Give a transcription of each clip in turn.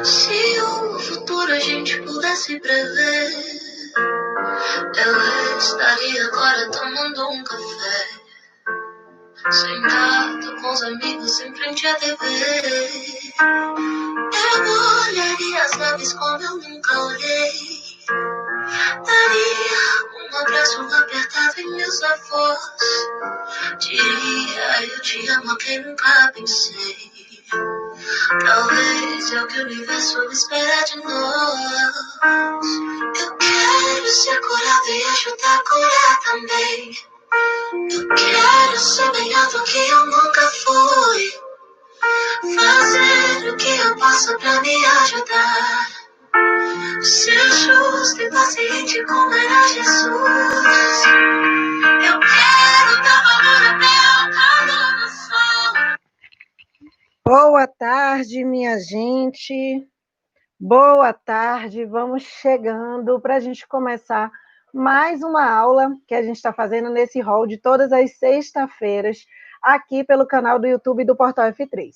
Se o futuro a gente pudesse prever, eu estaria agora tomando um café, sentado com os amigos em frente à TV. Eu olharia as naves como eu nunca olhei, daria um abraço apertado em meus avós, diria eu te amo a quem nunca pensei. Talvez é o que o universo espera de nós. Eu quero ser curado e ajudar a curar também. Eu quero ser bem alto que eu nunca fui, fazer o que eu posso pra me ajudar, ser justo e paciente como era Jesus. Eu quero dar valor até ao calor do sol. Boa tarde, minha gente. Boa tarde. Vamos chegando para a gente começar mais uma aula que a gente está fazendo nesse hall de todas as sextas-feiras, aqui pelo canal do YouTube do Portal F3.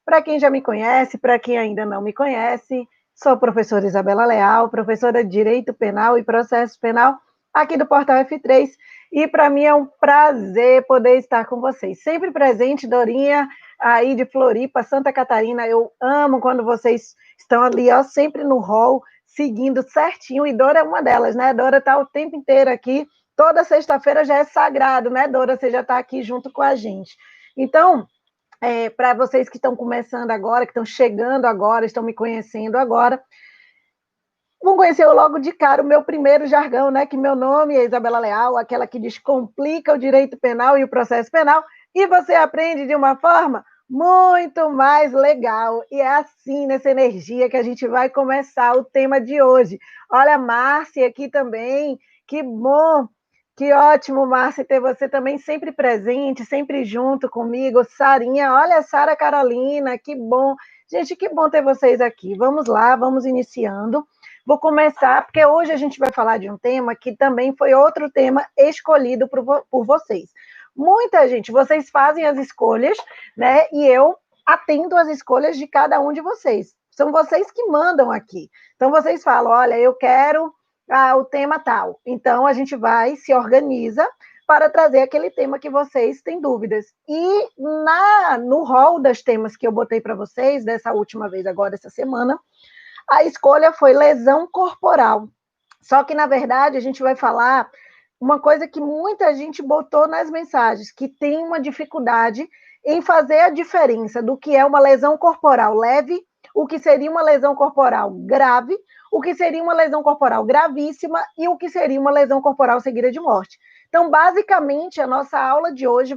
Para quem já me conhece, para quem ainda não me conhece, sou a professora Isabela Leal, professora de Direito Penal e Processo Penal aqui do Portal F3, e para mim é um prazer poder estar com vocês. Sempre presente, Dorinha, aí de Floripa, Santa Catarina. Eu amo quando vocês estão ali, ó, sempre no hall, seguindo certinho, e Dora é uma delas, né? Dora está o tempo inteiro aqui, toda sexta-feira já é sagrado, né, Dora? Você já está aqui junto com a gente. Então, para vocês que estão começando agora, que estão chegando agora, estão me conhecendo agora, vão conhecer logo de cara o meu primeiro jargão, né? Que meu nome é Isabela Leal, aquela que descomplica o direito penal e o processo penal, e você aprende de uma forma muito mais legal. E é assim, nessa energia, que a gente vai começar o tema de hoje. Olha, Márcia aqui também, que bom, que ótimo, Márcia, ter você também sempre presente, sempre junto comigo. Sarinha, olha, Sara Carolina, que bom. Gente, que bom ter vocês aqui. Vamos lá, vamos iniciando. Vou começar, porque hoje a gente vai falar de um tema que também foi outro tema escolhido por vocês. Muita gente, vocês fazem as escolhas, né? E eu atendo às escolhas de cada um de vocês. São vocês que mandam aqui. Então, vocês falam, olha, eu quero o tema tal. Então, a gente vai, se organiza para trazer aquele tema que vocês têm dúvidas. E no rol das temas que eu botei para vocês, dessa última vez agora, essa semana, a escolha foi lesão corporal. Só que, na verdade, a gente vai falar uma coisa que muita gente botou nas mensagens, que tem uma dificuldade em fazer a diferença do que é uma lesão corporal leve, o que seria uma lesão corporal grave, o que seria uma lesão corporal gravíssima e o que seria uma lesão corporal seguida de morte. Então, basicamente, a nossa aula de hoje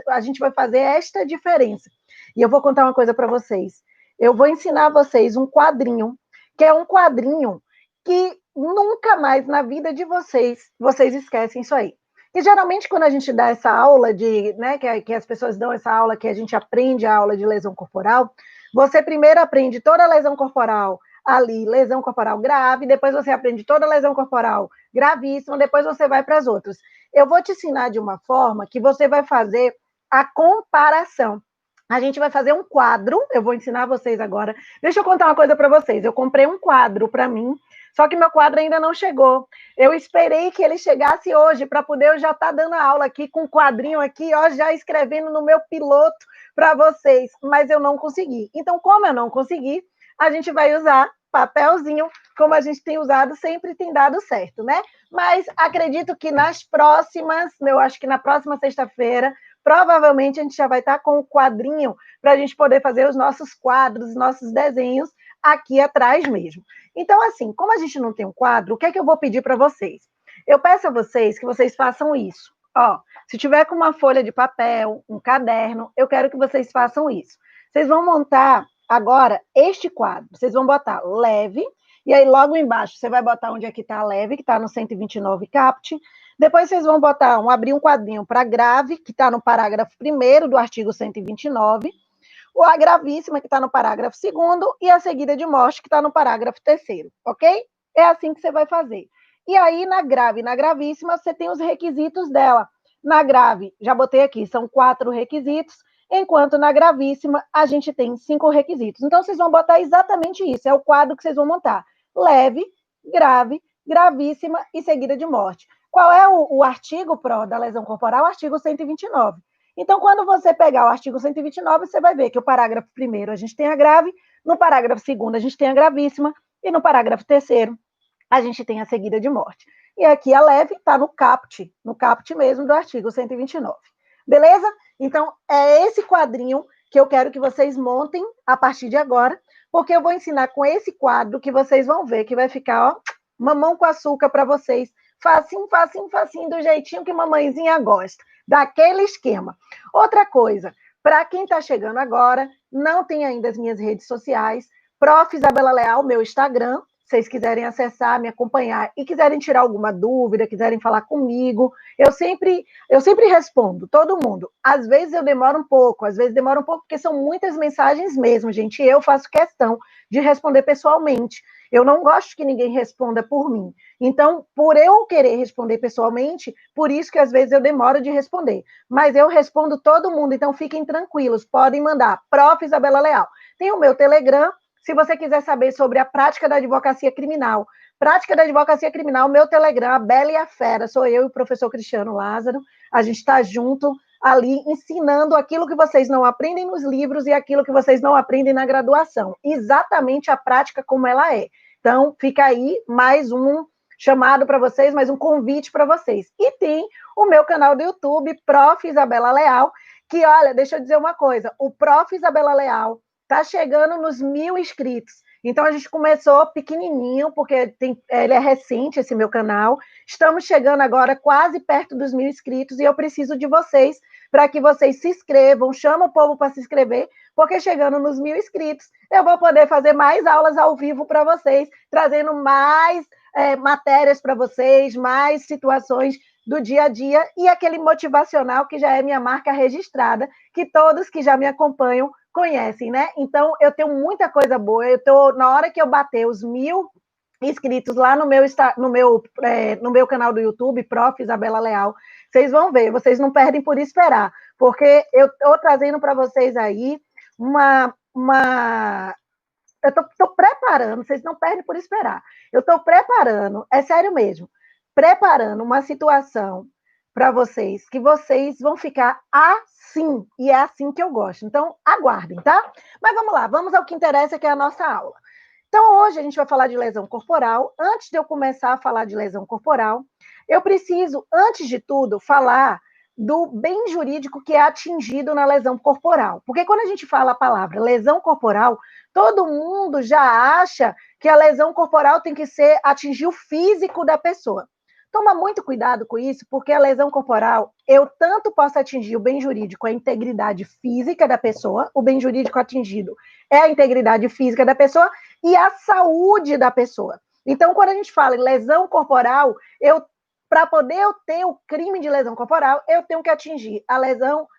a gente vai fazer esta diferença. E eu vou contar uma coisa para vocês. Eu vou ensinar a vocês um quadrinho, que é um quadrinho que nunca mais na vida de vocês esquecem isso aí. E geralmente quando a gente dá essa aula né, que as pessoas dão essa aula, que a gente aprende a aula de lesão corporal, você primeiro aprende toda a lesão corporal ali, lesão corporal grave, depois você aprende toda a lesão corporal gravíssima, depois você vai para as outras. Eu vou te ensinar de uma forma que você vai fazer a comparação. A gente vai fazer um quadro, eu vou ensinar vocês agora. Deixa eu contar uma coisa para vocês. Eu comprei um quadro para mim, só que meu quadro ainda não chegou. Eu esperei que ele chegasse hoje para poder eu já estar dando a aula aqui com um quadrinho aqui, ó, já escrevendo no meu piloto para vocês, mas eu não consegui. Então, como eu não consegui, a gente vai usar papelzinho, como a gente tem usado, sempre tem dado certo, né? Mas acredito que nas próximas, eu acho que na próxima sexta-feira, provavelmente a gente já vai estar com o quadrinho para a gente poder fazer os nossos quadros, os nossos desenhos aqui atrás mesmo. Então, assim, como a gente não tem um quadro, o que é que eu vou pedir para vocês? Eu peço a vocês que vocês façam isso. Ó, se tiver com uma folha de papel, um caderno, eu quero que vocês façam isso. Vocês vão montar agora este quadro. Vocês vão botar leve, e aí logo embaixo você vai botar onde é que está leve, que está no 129 caput. Depois vocês vão abrir um quadrinho para grave, que está no parágrafo 1º do artigo 129, a gravíssima, que está no parágrafo 2º, e a seguida de morte, que está no parágrafo 3º, ok? É assim que você vai fazer. E aí, na grave e na gravíssima, você tem os requisitos dela. Na grave, já botei aqui, são 4 requisitos, enquanto na gravíssima a gente tem 5 requisitos. Então, vocês vão botar exatamente isso, é o quadro que vocês vão montar. Leve, grave, gravíssima e seguida de morte. Qual é o artigo PRO da lesão corporal? O artigo 129. Então, quando você pegar o artigo 129, você vai ver que o parágrafo 1º a gente tem a grave, no parágrafo 2º a gente tem a gravíssima, e no parágrafo 3º a gente tem a seguida de morte. E aqui a leve está no caput mesmo do artigo 129. Beleza? Então, é esse quadrinho que eu quero que vocês montem a partir de agora, porque eu vou ensinar com esse quadro que vocês vão ver que vai ficar, ó, mamão com açúcar para vocês. Facinho, facinho, facinho, do jeitinho que mamãezinha gosta. Daquele esquema. Outra coisa, para quem está chegando agora, não tem ainda as minhas redes sociais, Prof. Isabela Leal, meu Instagram, se vocês quiserem acessar, me acompanhar e quiserem tirar alguma dúvida, quiserem falar comigo, eu sempre respondo, todo mundo. Às vezes eu demoro um pouco, porque são muitas mensagens mesmo, gente, e eu faço questão de responder pessoalmente. Eu não gosto que ninguém responda por mim. Então, por eu querer responder pessoalmente, por isso que às vezes eu demoro de responder. Mas eu respondo todo mundo, então fiquem tranquilos, podem mandar. Prof. Isabela Leal. Tem o meu Telegram, se você quiser saber sobre a prática da advocacia criminal. Prática da advocacia criminal, meu Telegram, a Bela e a Fera, sou eu e o professor Cristiano Lázaro. A gente está junto ali ensinando aquilo que vocês não aprendem nos livros e aquilo que vocês não aprendem na graduação. Exatamente a prática como ela é. Então, fica aí mais um chamado para vocês, mais um convite para vocês. E tem o meu canal do YouTube, Prof. Isabela Leal, que, olha, deixa eu dizer uma coisa, o Prof. Isabela Leal está chegando nos 1.000 inscritos. Então, a gente começou pequenininho, porque ele é recente, esse meu canal. Estamos chegando agora quase perto dos 1.000 inscritos e eu preciso de vocês para que vocês se inscrevam, chama o povo para se inscrever, porque chegando nos 1.000 inscritos, eu vou poder fazer mais aulas ao vivo para vocês, trazendo mais matérias para vocês, mais situações do dia a dia e aquele motivacional que já é minha marca registrada, que todos que já me acompanham conhecem, né? Então, eu tenho muita coisa boa. Na hora que eu bater os 1.000 inscritos lá no meu canal do YouTube, Prof. Isabela Leal, vocês vão ver, vocês não perdem por esperar, porque eu estou trazendo para vocês aí eu estou preparando, vocês não perdem por esperar. Eu estou preparando, é sério mesmo, preparando uma situação para vocês, que vocês vão ficar assim, e é assim que eu gosto. Então, aguardem, tá? Mas vamos lá, vamos ao que interessa, que é a nossa aula. Então, hoje a gente vai falar de lesão corporal. Antes de eu começar a falar de lesão corporal, eu preciso, antes de tudo, falar do bem jurídico que é atingido na lesão corporal. Porque quando a gente fala a palavra lesão corporal, todo mundo já acha que a lesão corporal tem que atingir o físico da pessoa. Toma muito cuidado com isso, porque a lesão corporal, eu tanto posso atingir o bem jurídico, a integridade física da pessoa, o bem jurídico atingido é a integridade física da pessoa e a saúde da pessoa. Então, quando a gente fala em lesão corporal, para poder eu ter o crime de lesão corporal, eu tenho que atingir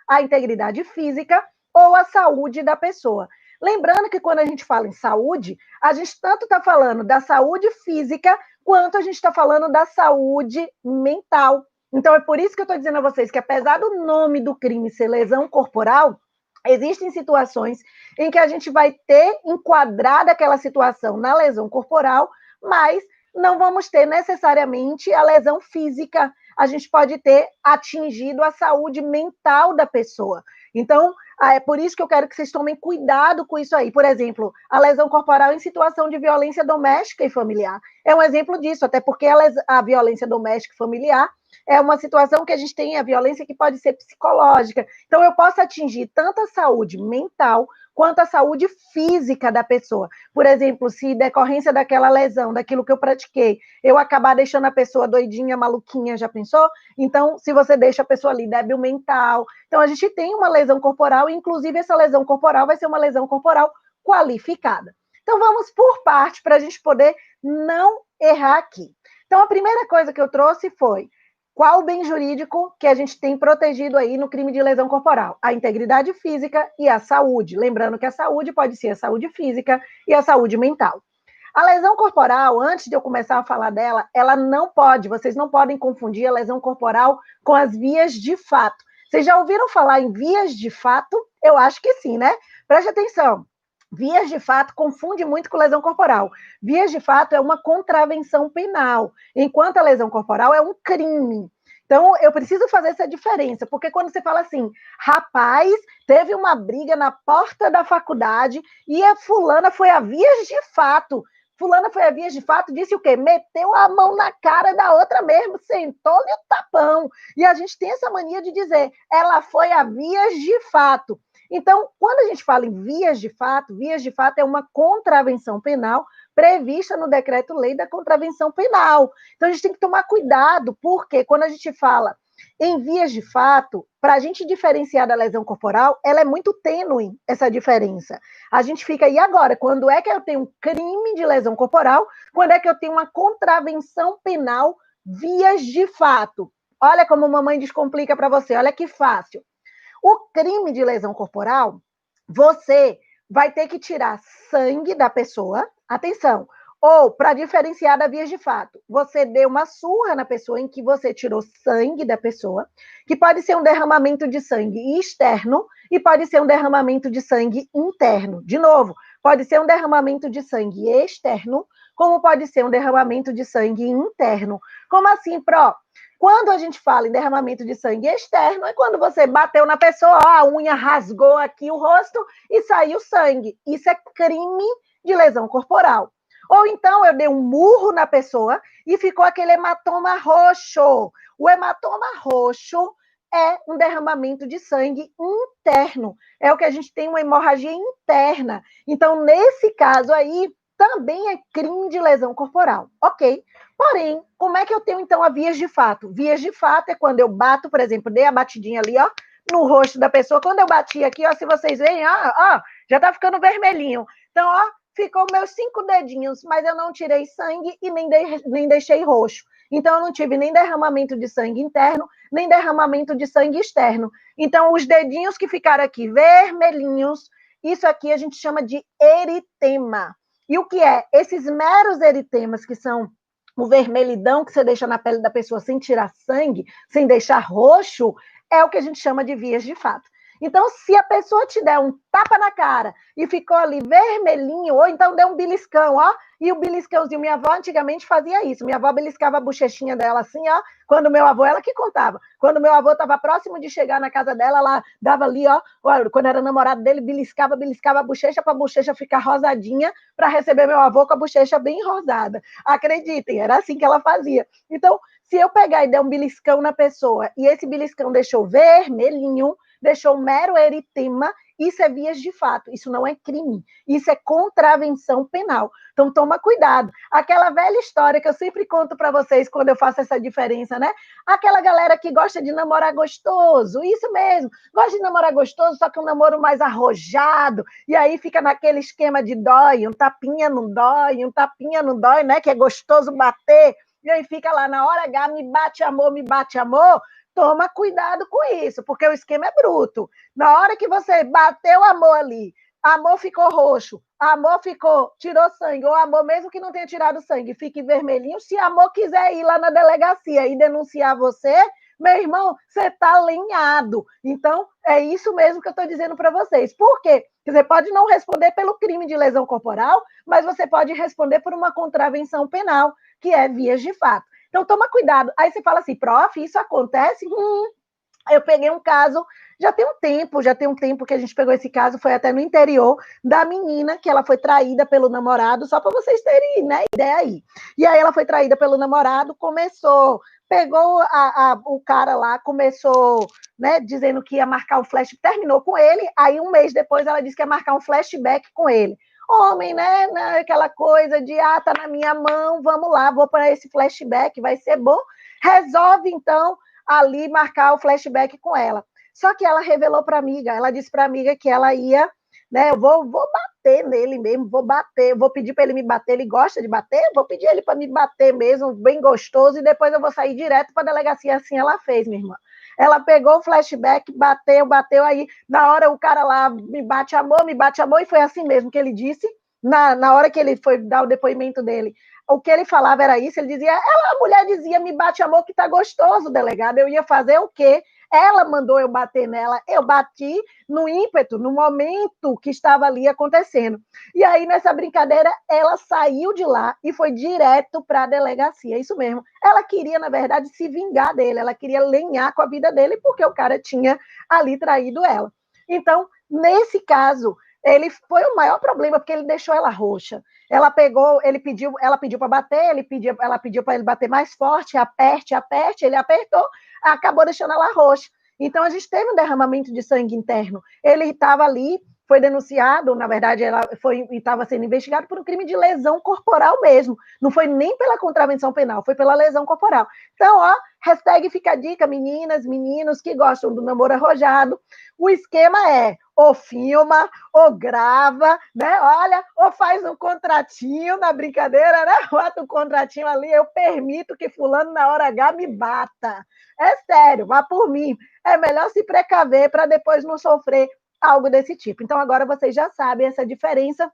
a integridade física ou a saúde da pessoa. Lembrando que quando a gente fala em saúde, a gente tanto está falando da saúde física, quanto a gente está falando da saúde mental. Então, é por isso que eu estou dizendo a vocês que, apesar do nome do crime ser lesão corporal, existem situações em que a gente vai ter enquadrada aquela situação na lesão corporal, mas não vamos ter necessariamente a lesão física. A gente pode ter atingido a saúde mental da pessoa. Então, é por isso que eu quero que vocês tomem cuidado com isso aí. Por exemplo, a lesão corporal em situação de violência doméstica e familiar. É um exemplo disso, até porque a violência doméstica e familiar é uma situação que a gente tem, a violência que pode ser psicológica. Então, eu posso atingir tanto a saúde mental quanto a saúde física da pessoa. Por exemplo, se decorrência daquela lesão, daquilo que eu pratiquei, eu acabar deixando a pessoa doidinha, maluquinha, já pensou? Então, se você deixa a pessoa ali débil mental, então a gente tem uma lesão corporal, e inclusive essa lesão corporal vai ser uma lesão corporal qualificada. Então, vamos por parte para a gente poder não errar aqui. Então, a primeira coisa que eu trouxe foi qual o bem jurídico que a gente tem protegido aí no crime de lesão corporal? A integridade física e a saúde. Lembrando que a saúde pode ser a saúde física e a saúde mental. A lesão corporal, antes de eu começar a falar dela, ela não pode, vocês não podem confundir a lesão corporal com as vias de fato. Vocês já ouviram falar em vias de fato? Eu acho que sim, né? Preste atenção. Vias de fato confunde muito com lesão corporal. Vias de fato é uma contravenção penal, enquanto a lesão corporal é um crime. Então, eu preciso fazer essa diferença, porque quando você fala assim, rapaz, teve uma briga na porta da faculdade e a fulana foi a vias de fato. Fulana foi a vias de fato, disse o quê? Meteu a mão na cara da outra mesmo, sentou-lhe o tapão. E a gente tem essa mania de dizer, ela foi a vias de fato. Então, quando a gente fala em vias de fato é uma contravenção penal prevista no Decreto-Lei da Contravenção Penal. Então, a gente tem que tomar cuidado, porque quando a gente fala em vias de fato, para a gente diferenciar da lesão corporal, ela é muito tênue, essa diferença. A gente fica, e agora? Quando é que eu tenho um crime de lesão corporal? Quando é que eu tenho uma contravenção penal vias de fato? Olha como a mamãe descomplica para você, olha que fácil. O crime de lesão corporal, você vai ter que tirar sangue da pessoa, atenção, ou para diferenciar da vias de fato, você deu uma surra na pessoa em que você tirou sangue da pessoa, que pode ser um derramamento de sangue externo e pode ser um derramamento de sangue interno. De novo, pode ser um derramamento de sangue externo, como pode ser um derramamento de sangue interno. Como assim, Pro? Quando a gente fala em derramamento de sangue externo, é quando você bateu na pessoa, ó, a unha rasgou aqui o rosto e saiu sangue. Isso é crime de lesão corporal. Ou então eu dei um murro na pessoa e ficou aquele hematoma roxo. O hematoma roxo é um derramamento de sangue interno. É o que a gente tem uma hemorragia interna. Então, nesse caso aí, também é crime de lesão corporal. Ok. Porém, como é que eu tenho, então, a vias de fato? Vias de fato é quando eu bato, por exemplo, dei a batidinha ali, ó, no rosto da pessoa. Quando eu bati aqui, ó, se vocês veem, ó, já tá ficando vermelhinho. Então, ó, ficou meus 5 dedinhos, mas eu não tirei sangue e nem deixei roxo. Então, eu não tive nem derramamento de sangue interno, nem derramamento de sangue externo. Então, os dedinhos que ficaram aqui vermelhinhos, isso aqui a gente chama de eritema. E o que é? Esses meros eritemas, que são o vermelhidão que você deixa na pele da pessoa sem tirar sangue, sem deixar roxo, é o que a gente chama de vias de fato. Então, se a pessoa te der um tapa na cara e ficou ali vermelhinho, ou então deu um beliscão, ó, e o beliscãozinho, minha avó antigamente fazia isso, minha avó beliscava a bochechinha dela assim, ó, quando meu avô, ela que contava, quando meu avô estava próximo de chegar na casa dela, ela dava ali, ó, quando era namorado dele, beliscava a bochecha para a bochecha ficar rosadinha, para receber meu avô com a bochecha bem rosada. Acreditem, era assim que ela fazia. Então, se eu pegar e der um beliscão na pessoa, e esse beliscão deixou vermelhinho, deixou mero eritema, isso é vias de fato, isso não é crime, isso é contravenção penal. Então, toma cuidado. Aquela velha história que eu sempre conto para vocês quando eu faço essa diferença, né? Aquela galera que gosta de namorar gostoso, isso mesmo, gosta de namorar gostoso, só que um namoro mais arrojado, e aí fica naquele esquema de dói, um tapinha não dói, né? Que é gostoso bater, e aí fica lá, na hora H, me bate amor, toma cuidado com isso, porque o esquema é bruto. Na hora que você bateu amor ali, amor ficou roxo, amor tirou sangue, ou amor, mesmo que não tenha tirado sangue, fique vermelhinho, se amor quiser ir lá na delegacia e denunciar você, meu irmão, você está lenhado. Então, é isso mesmo que eu estou dizendo para vocês. Por quê? Você pode não responder pelo crime de lesão corporal, mas você pode responder por uma contravenção penal, que é vias de fato. Então, toma cuidado. Aí você fala assim, prof, isso acontece? Eu peguei um caso, já tem um tempo que a gente pegou esse caso, foi até no interior, da menina, que ela foi traída pelo namorado, só para vocês terem, né, ideia aí. E aí ela foi traída pelo namorado, pegou o cara lá, começou, né, dizendo que ia marcar um flash, terminou com ele, aí um mês depois ela disse que ia marcar um flashback com ele. Homem, né, aquela coisa de, tá na minha mão, vamos lá, vou para esse flashback, vai ser bom. Resolve, então, ali marcar o flashback com ela. Só que ela revelou para a amiga, ela disse para a amiga que ela ia, né, eu vou bater nele mesmo, vou pedir para ele me bater, ele gosta de bater, vou pedir ele para me bater mesmo, bem gostoso, e depois eu vou sair direto para a delegacia, assim ela fez, minha irmã. Ela pegou o flashback, bateu, aí na hora o cara lá me bate amor, e foi assim mesmo que ele disse, na hora que ele foi dar o depoimento dele. O que ele falava era isso, ele dizia, a mulher dizia, me bate amor que tá gostoso, delegado, eu ia fazer o quê? Ela mandou eu bater nela, eu bati no ímpeto, no momento que estava ali acontecendo. E aí, nessa brincadeira, ela saiu de lá e foi direto para a delegacia, isso mesmo. Ela queria, na verdade, se vingar dele, ela queria lenhar com a vida dele, porque o cara tinha ali traído ela. Então, nesse caso, ele foi o maior problema, porque ele deixou ela roxa. Ela pediu para bater, ela pediu para ele bater mais forte, aperte, ele apertou, acabou deixando ela roxa. Então, a gente teve um derramamento de sangue interno. Ele estava ali, foi denunciado, na verdade, estava sendo investigado por um crime de lesão corporal mesmo. Não foi nem pela contravenção penal, foi pela lesão corporal. Então, ó, hashtag fica a dica, meninas, meninos que gostam do namoro arrojado. O esquema é ou filma, ou grava, né? Olha, ou faz um contratinho na brincadeira, né? Bota um contratinho ali, eu permito que fulano na hora H me bata. É sério, vá por mim. É melhor se precaver para depois não sofrer algo desse tipo. Então, agora vocês já sabem essa diferença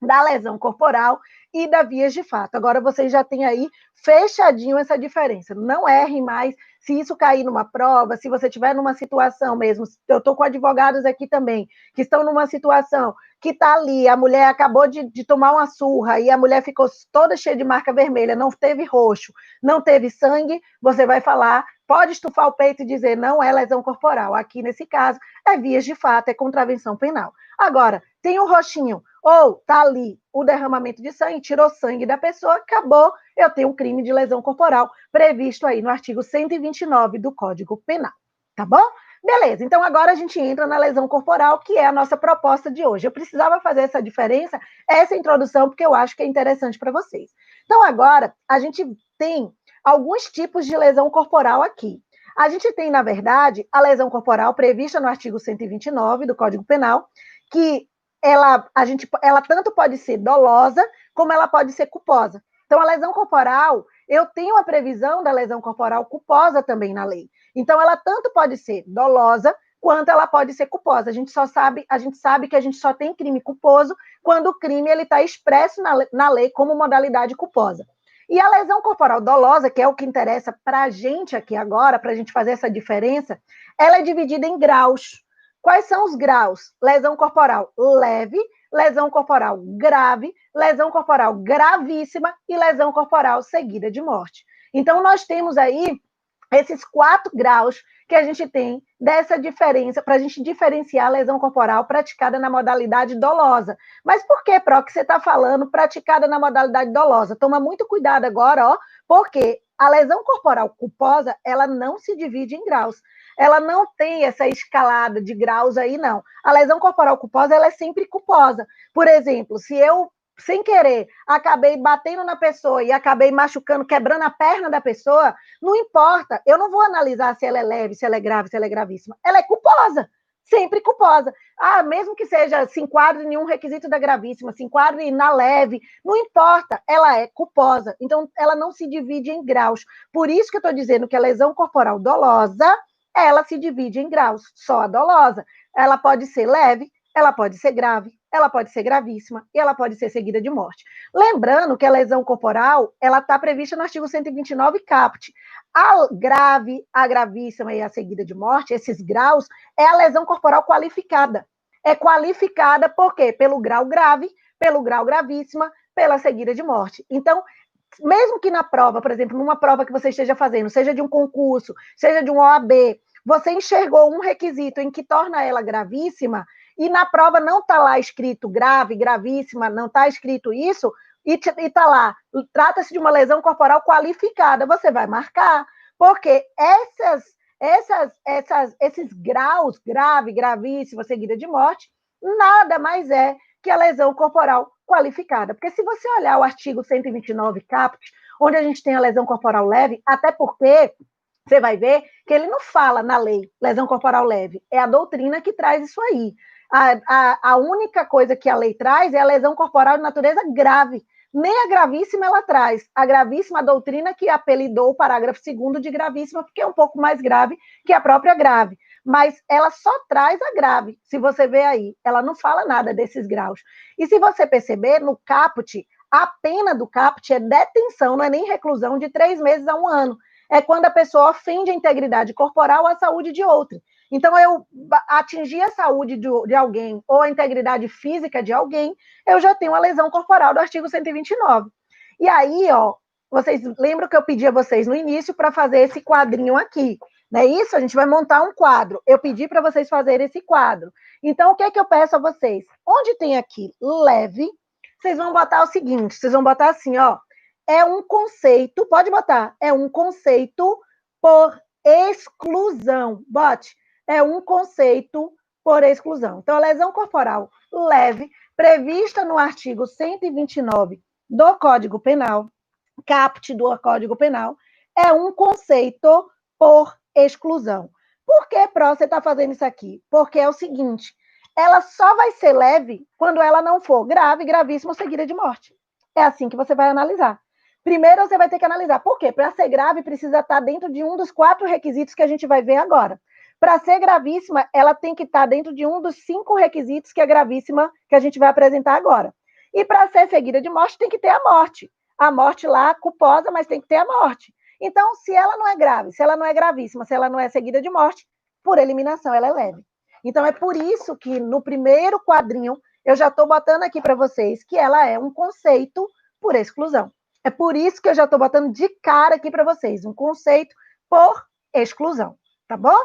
da lesão corporal e da vias de fato. Agora vocês já têm aí fechadinho essa diferença. Não errem mais. Se isso cair numa prova, se você estiver numa situação mesmo, eu estou com advogados aqui também, que estão numa situação que está ali, a mulher acabou de tomar uma surra e a mulher ficou toda cheia de marca vermelha, não teve roxo, não teve sangue, você vai falar, pode estufar o peito e dizer, não é lesão corporal. Aqui, nesse caso, é vias de fato, é contravenção penal. Agora, tem um roxinho, ou tá ali o derramamento de sangue, tirou sangue da pessoa, acabou, eu tenho um crime de lesão corporal previsto aí no artigo 129 do Código Penal, tá bom? Beleza, então agora a gente entra na lesão corporal, que é a nossa proposta de hoje. Eu precisava fazer essa diferença, essa introdução, porque eu acho que é interessante para vocês. Então agora, a gente tem alguns tipos de lesão corporal aqui. A gente tem, na verdade, a lesão corporal prevista no artigo 129 do Código Penal, que ela tanto pode ser dolosa, como ela pode ser culposa. Então, a lesão corporal, eu tenho a previsão da lesão corporal culposa também na lei. Então, ela tanto pode ser dolosa, quanto ela pode ser culposa. A gente sabe que a gente só tem crime culposo quando o crime está expresso na lei como modalidade culposa. E a lesão corporal dolosa, que é o que interessa para a gente aqui agora, para a gente fazer essa diferença, ela é dividida em graus. Quais são os graus? Lesão corporal leve, lesão corporal grave, lesão corporal gravíssima e lesão corporal seguida de morte. Então, nós temos aí esses 4 graus que a gente tem dessa diferença, para a gente diferenciar a lesão corporal praticada na modalidade dolosa. Mas por que, Pro, que você está falando praticada na modalidade dolosa? Toma muito cuidado agora, ó, porque a lesão corporal culposa, ela não se divide em graus. Ela não tem essa escalada de graus aí, não. A lesão corporal culposa, ela é sempre culposa. Por exemplo, se eu, sem querer, acabei batendo na pessoa e acabei machucando, quebrando a perna da pessoa, não importa, eu não vou analisar se ela é leve, se ela é grave, se ela é gravíssima. Ela é culposa, sempre culposa. Ah, mesmo que seja, se enquadre em nenhum requisito da gravíssima, se enquadre na leve, não importa, ela é culposa. Então, ela não se divide em graus. Por isso que eu estou dizendo que a lesão corporal dolosa, ela se divide em graus, só a dolosa. Ela pode ser leve, ela pode ser grave, ela pode ser gravíssima e ela pode ser seguida de morte. Lembrando que a lesão corporal, ela está prevista no artigo 129 caput. A grave, a gravíssima e a seguida de morte, esses graus, é a lesão corporal qualificada. É qualificada por quê? Pelo grau grave, pelo grau gravíssima, pela seguida de morte. Então, mesmo que na prova, por exemplo, numa prova que você esteja fazendo, seja de um concurso, seja de um OAB, você enxergou um requisito em que torna ela gravíssima, e na prova não está lá escrito grave, gravíssima, não está escrito isso, e está lá, trata-se de uma lesão corporal qualificada, você vai marcar, porque esses graus, grave, gravíssima, seguida de morte, nada mais é que a lesão corporal qualificada. Porque se você olhar o artigo 129 caput, onde a gente tem a lesão corporal leve, até porque você vai ver que ele não fala na lei lesão corporal leve, é a doutrina que traz isso aí. A única coisa que a lei traz é a lesão corporal de natureza grave. Nem a gravíssima ela traz. A gravíssima, a doutrina que apelidou o parágrafo 2º de gravíssima, porque é um pouco mais grave que a própria grave. Mas ela só traz a grave, se você ver aí. Ela não fala nada desses graus. E se você perceber, no caput, a pena do caput é detenção, não é nem reclusão, de 3 meses a 1 ano. é quando a pessoa ofende a integridade corporal ou a saúde de outra. Então, eu atingir a saúde de alguém ou a integridade física de alguém, eu já tenho a lesão corporal do artigo 129. E aí, ó, vocês lembram que eu pedi a vocês no início para fazer esse quadrinho aqui, não é isso? A gente vai montar um quadro. Eu pedi para vocês fazerem esse quadro. Então, o que é que eu peço a vocês? Onde tem aqui leve, vocês vão botar o seguinte, vocês vão botar assim, ó, é um conceito, pode botar, é um conceito por exclusão. Bote, é um conceito por exclusão. Então, a lesão corporal leve, prevista no artigo 129 do Código Penal, caput do Código Penal, é um conceito por exclusão. Por que, Pró, você está fazendo isso aqui? Porque é o seguinte, ela só vai ser leve quando ela não for grave, gravíssima ou seguida de morte. É assim que você vai analisar. Primeiro, você vai ter que analisar. Por quê? Para ser grave, precisa estar dentro de um dos 4 requisitos que a gente vai ver agora. Para ser gravíssima, ela tem que estar dentro de um dos 5 requisitos que é gravíssima, que a gente vai apresentar agora. E para ser seguida de morte, tem que ter a morte. A morte lá, culposa, mas tem que ter a morte. Então, se ela não é grave, se ela não é gravíssima, se ela não é seguida de morte, por eliminação, ela é leve. Então, é por isso que no primeiro quadrinho, eu já estou botando aqui para vocês que ela é um conceito por exclusão. É por isso que eu já estou botando de cara aqui para vocês, um conceito por exclusão, tá bom?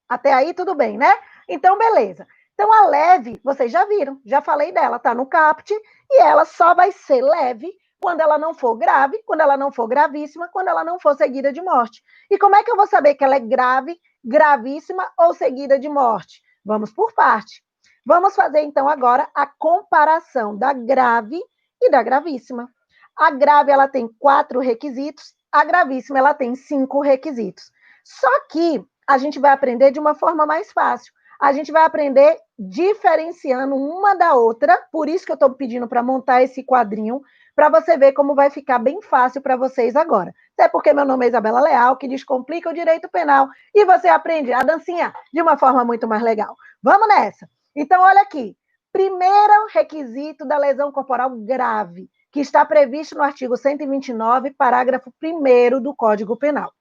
Até aí tudo bem, né? Então, beleza. Então, a leve, vocês já viram, já falei dela, tá no caput, e ela só vai ser leve quando ela não for grave, quando ela não for gravíssima, quando ela não for seguida de morte. E como é que eu vou saber que ela é grave, gravíssima ou seguida de morte? Vamos por parte. Vamos fazer, então, agora a comparação da grave e da gravíssima. A grave, ela tem 4 requisitos, a gravíssima, ela tem 5 requisitos. Só que a gente vai aprender de uma forma mais fácil. A gente vai aprender diferenciando uma da outra, por isso que eu estou pedindo para montar esse quadrinho, para você ver como vai ficar bem fácil para vocês agora. Até porque meu nome é Isabela Leal, que descomplica o direito penal, e você aprende a dancinha de uma forma muito mais legal. Vamos nessa! Então, olha aqui. Primeiro requisito da lesão corporal grave, que está previsto no artigo 129, parágrafo 1º do Código Penal.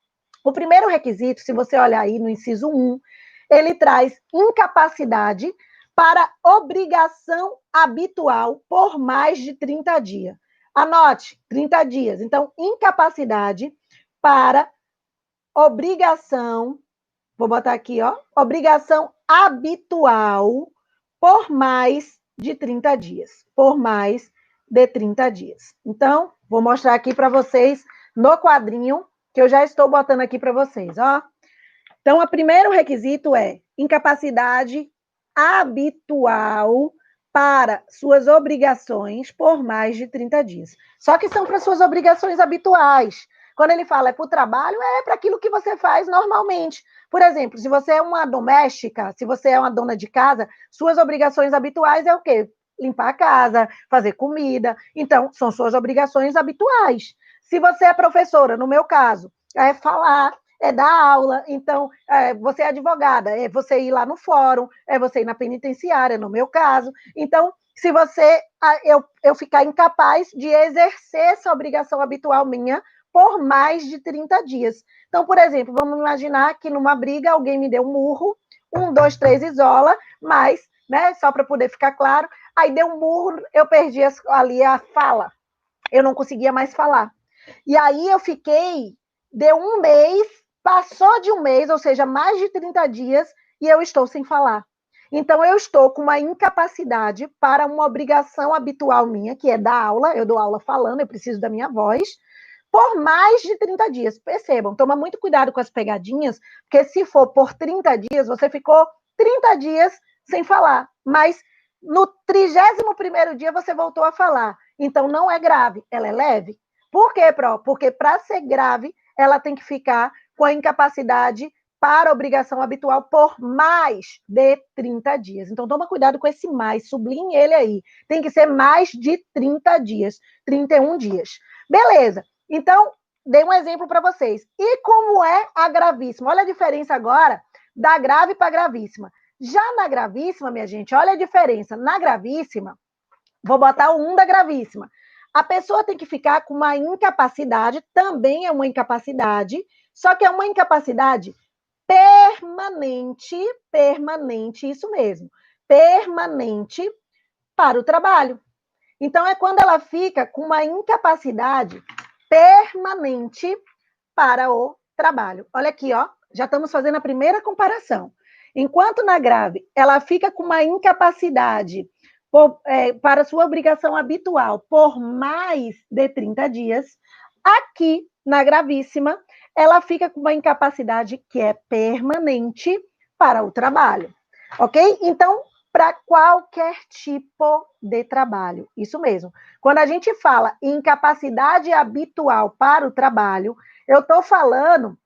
O primeiro requisito, se você olhar aí no inciso 1, ele traz incapacidade para obrigação habitual por mais de 30 dias. Anote, 30 dias. Então, incapacidade para obrigação, vou botar aqui, ó, obrigação habitual por mais de 30 dias. Por mais de 30 dias. Então, vou mostrar aqui para vocês no quadrinho, que eu já estou botando aqui para vocês, ó. Então, o primeiro requisito é incapacidade habitual para suas obrigações por mais de 30 dias. Só que são para suas obrigações habituais. Quando ele fala é para o trabalho, é para aquilo que você faz normalmente. Por exemplo, se você é uma doméstica, se você é uma dona de casa, suas obrigações habituais é o quê? Limpar a casa, fazer comida. Então, são suas obrigações habituais. Se você é professora, no meu caso, é falar, é dar aula, então, você é advogada, é você ir lá no fórum, é você ir na penitenciária, no meu caso. Então, se você, eu ficar incapaz de exercer essa obrigação habitual minha por mais de 30 dias. Então, por exemplo, vamos imaginar que numa briga alguém me deu um murro, 1, 2, 3, isola, mas, né, só para poder ficar claro, aí deu um murro, eu perdi ali a fala, eu não conseguia mais falar. E aí eu fiquei, deu um mês, passou de um mês, ou seja, mais de 30 dias, e eu estou sem falar. Então, eu estou com uma incapacidade para uma obrigação habitual minha, que é dar aula, eu dou aula falando, eu preciso da minha voz, por mais de 30 dias. Percebam, toma muito cuidado com as pegadinhas, porque se for por 30 dias, você ficou 30 dias sem falar, mas no 31º dia você voltou a falar. Então, não é grave, ela é leve. Por quê, Pró? Porque para ser grave, ela tem que ficar com a incapacidade para obrigação habitual por mais de 30 dias. Então, toma cuidado com esse mais, sublinhe ele aí. Tem que ser mais de 30 dias, 31 dias. Beleza. Então, dei um exemplo para vocês. E como é a gravíssima? Olha a diferença agora da grave para gravíssima. Já na gravíssima, minha gente, olha a diferença. Na gravíssima, vou botar o 1 da gravíssima. A pessoa tem que ficar com uma incapacidade, também é uma incapacidade, só que é uma incapacidade permanente, isso mesmo, permanente para o trabalho. Então, é quando ela fica com uma incapacidade permanente para o trabalho. Olha aqui, ó, já estamos fazendo a primeira comparação. Enquanto na grave ela fica com uma incapacidade para sua obrigação habitual por mais de 30 dias, aqui na gravíssima ela fica com uma incapacidade que é permanente para o trabalho, ok? Então, para qualquer tipo de trabalho, isso mesmo. Quando a gente fala em incapacidade habitual para o trabalho, eu estou falando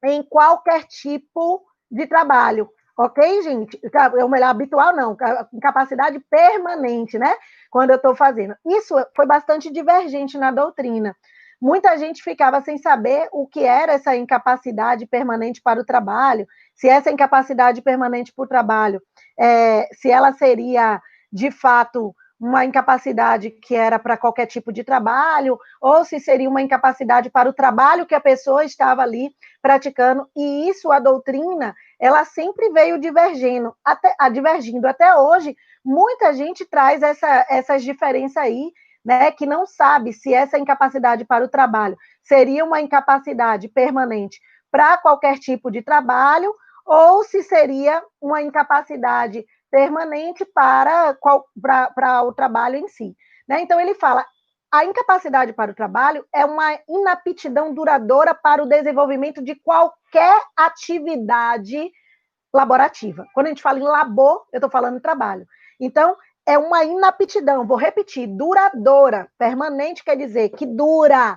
em qualquer tipo de trabalho, ok, gente? O melhor, habitual não, incapacidade permanente, né? Quando eu estou fazendo. Isso foi bastante divergente na doutrina. Muita gente ficava sem saber o que era essa incapacidade permanente para o trabalho, se essa incapacidade permanente para o trabalho, se ela seria, de fato, uma incapacidade que era para qualquer tipo de trabalho, ou se seria uma incapacidade para o trabalho que a pessoa estava ali praticando, e isso a doutrina, ela sempre veio divergindo até hoje, muita gente traz essas diferenças aí, né, que não sabe se essa incapacidade para o trabalho seria uma incapacidade permanente para qualquer tipo de trabalho, ou se seria uma incapacidade permanente para o trabalho em si. Né? Então, ele fala, a incapacidade para o trabalho é uma inaptidão duradoura para o desenvolvimento de qualquer atividade laborativa. Quando a gente fala em labor, eu estou falando em trabalho. Então, é uma inaptidão, vou repetir, duradoura, permanente quer dizer que dura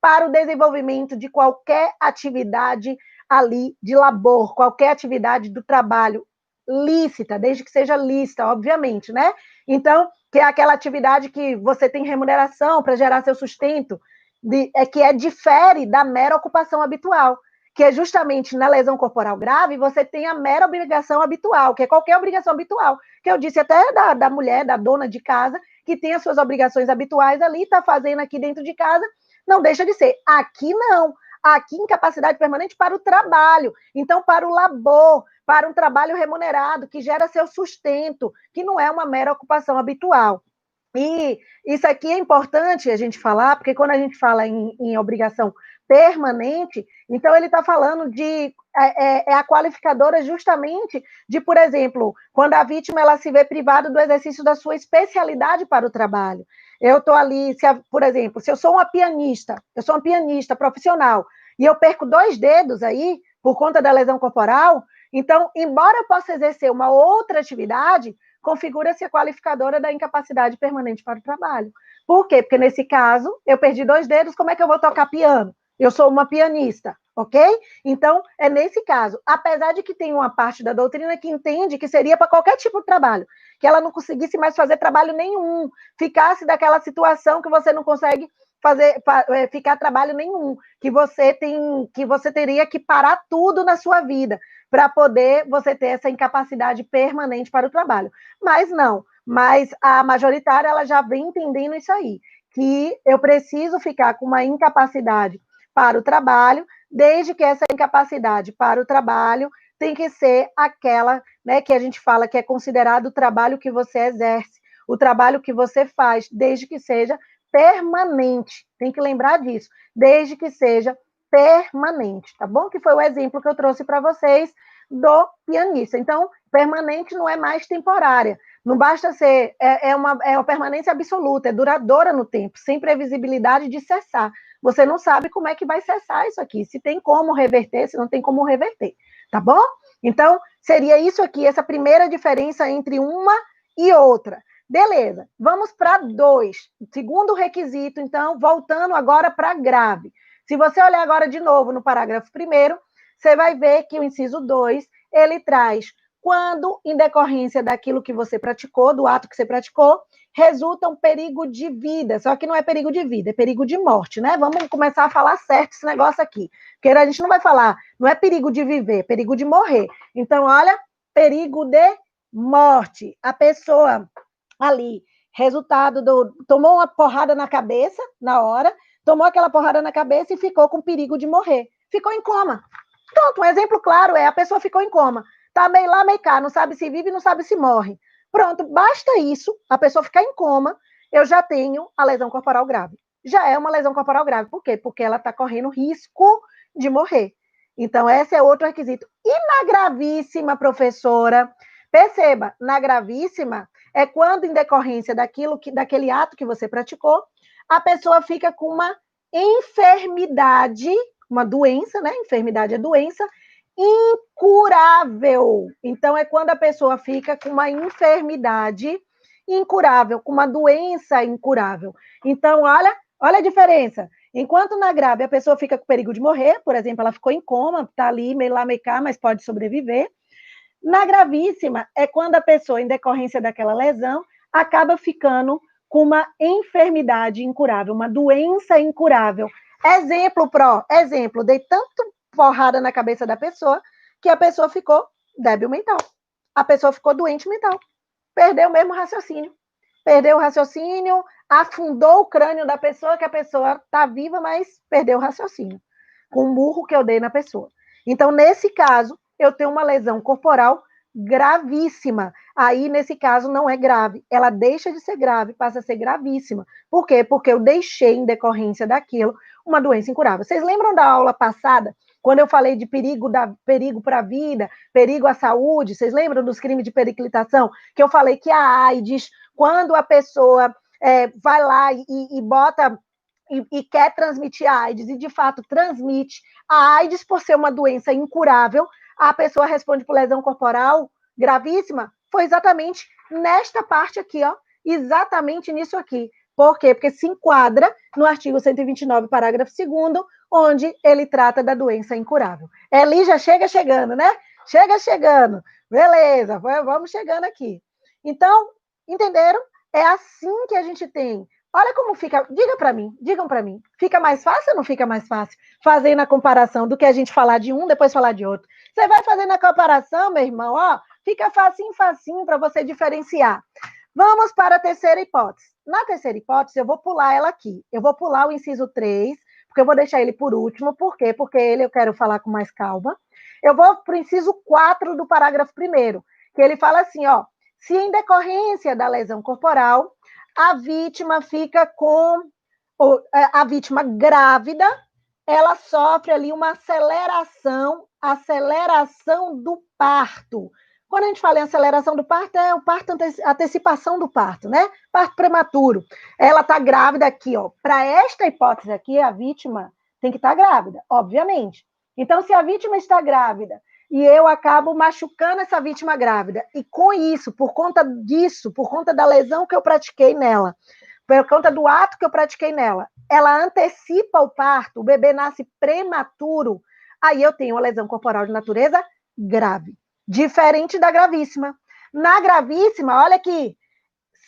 para o desenvolvimento de qualquer atividade ali de labor, qualquer atividade do trabalho lícita, desde que seja lícita, obviamente, né? Então, que é aquela atividade que você tem remuneração para gerar seu sustento, que difere da mera ocupação habitual, que é justamente na lesão corporal grave, você tem a mera obrigação habitual, que é qualquer obrigação habitual, que eu disse até da mulher, da dona de casa, que tem as suas obrigações habituais ali, está fazendo aqui dentro de casa, não deixa de ser. Aqui não. Aqui, incapacidade permanente para o trabalho. Então, para o labor, para um trabalho remunerado, que gera seu sustento, que não é uma mera ocupação habitual. E isso aqui é importante a gente falar, porque quando a gente fala em obrigação permanente, então ele está falando de a qualificadora justamente de, por exemplo, quando a vítima ela se vê privada do exercício da sua especialidade para o trabalho. Eu estou ali, por exemplo, se eu sou uma pianista profissional, e eu perco 2 dedos aí, por conta da lesão corporal, então, embora eu possa exercer uma outra atividade, configura-se a qualificadora da incapacidade permanente para o trabalho. Por quê? Porque nesse caso, eu perdi 2 dedos, como é que eu vou tocar piano? Eu sou uma pianista, ok? Então, é nesse caso, apesar de que tem uma parte da doutrina que entende que seria para qualquer tipo de trabalho, que ela não conseguisse mais fazer trabalho nenhum, ficasse daquela situação que você não consegue ficar trabalho nenhum, que você teria que parar tudo na sua vida para poder você ter essa incapacidade permanente para o trabalho. Mas não, mas a majoritária ela já vem entendendo isso aí, que eu preciso ficar com uma incapacidade para o trabalho, desde que essa incapacidade para o trabalho tem que ser aquela, né, que a gente fala que é considerado o trabalho que você exerce, o trabalho que você faz, desde que seja permanente. Tem que lembrar disso, desde que seja permanente, tá bom? Que foi o exemplo que eu trouxe para vocês do pianista. Então, permanente não é mais temporária. Não basta ser, é uma permanência absoluta, é duradoura no tempo, sem previsibilidade de cessar. Você não sabe como é que vai cessar isso aqui, se tem como reverter, se não tem como reverter, tá bom? Então, seria isso aqui, essa primeira diferença entre uma e outra. Beleza, vamos para 2. Segundo requisito, então, voltando agora para grave. Se você olhar agora de novo no parágrafo 1º, você vai ver que o inciso 2, ele traz quando, em decorrência daquilo que você praticou, do ato que você praticou, resulta um perigo de vida. Só que não é perigo de vida, é perigo de morte, né? Vamos começar a falar certo esse negócio aqui. Porque a gente não vai falar, não é perigo de viver, é perigo de morrer. Então, olha, perigo de morte. A pessoa ali Resultado tomou uma porrada na cabeça na hora, tomou aquela porrada na cabeça e ficou com perigo de morrer. Ficou em coma. Pronto, um exemplo claro é a pessoa ficou em coma. Tá meio lá, meio cá, não sabe se vive, não sabe se morre. Pronto, basta isso, a pessoa ficar em coma, eu já tenho a lesão corporal grave. Já é uma lesão corporal grave. Por quê? Porque ela está correndo risco de morrer. Então, esse é outro requisito. E na gravíssima, professora, perceba, na gravíssima é quando, em decorrência daquele ato que você praticou, a pessoa fica com uma enfermidade, uma doença, né? Enfermidade é doença, incurável. Então, é quando a pessoa fica com uma enfermidade incurável, com uma doença incurável. Então, olha a diferença. Enquanto na grave a pessoa fica com perigo de morrer, por exemplo, ela ficou em coma, está ali, meio lá, meio cá, mas pode sobreviver. Na gravíssima é quando a pessoa, em decorrência daquela lesão, acaba ficando com uma enfermidade incurável, uma doença incurável. Exemplo, dei tanto porrada na cabeça da pessoa que a pessoa ficou débil mental. A pessoa ficou doente mental. Perdeu mesmo o raciocínio. Perdeu o raciocínio, afundou o crânio da pessoa, que a pessoa está viva, mas perdeu o raciocínio. Com o murro que eu dei na pessoa. Então, nesse caso, eu tenho uma lesão corporal gravíssima. Aí, nesse caso, não é grave. Ela deixa de ser grave, passa a ser gravíssima. Por quê? Porque eu deixei, em decorrência daquilo, uma doença incurável. Vocês lembram da aula passada, quando eu falei de perigo para a vida, perigo à saúde? Vocês lembram dos crimes de periclitação? Que eu falei que a AIDS, quando a pessoa vai lá e bota e quer transmitir a AIDS, e de fato transmite a AIDS por ser uma doença incurável, a pessoa responde por lesão corporal gravíssima, foi exatamente nesta parte aqui, ó, exatamente nisso aqui. Por quê? Porque se enquadra no artigo 129, parágrafo 2º, onde ele trata da doença incurável. Eli já chega chegando, né? Chega chegando. Beleza, vamos chegando aqui. Então, entenderam? É assim que a gente tem. Olha como fica. Digam para mim. Fica mais fácil ou não fica mais fácil fazendo a comparação do que a gente falar de um, depois falar de outro? Você vai fazendo a comparação, meu irmão, ó, fica facinho para você diferenciar. Vamos para a terceira hipótese. Na terceira hipótese, eu vou pular ela aqui. Eu vou pular o inciso 3, porque eu vou deixar ele por último. Por quê? Porque ele eu quero falar com mais calma. Eu vou para o inciso 4 do parágrafo 1º, que ele fala assim, ó, se em decorrência da lesão corporal, a vítima fica com... A vítima grávida, ela sofre ali uma aceleração do parto. Quando a gente fala em aceleração do parto, é o parto, antecipação do parto, né? Parto prematuro. Ela está grávida aqui, ó. Para esta hipótese aqui, a vítima tem que estar grávida, obviamente. Então, se a vítima está grávida e eu acabo machucando essa vítima grávida, e com isso, por conta da lesão que eu pratiquei nela, por conta do ato que eu pratiquei nela, ela antecipa o parto, o bebê nasce prematuro, aí eu tenho uma lesão corporal de natureza grave. Diferente da gravíssima. Na gravíssima, olha aqui,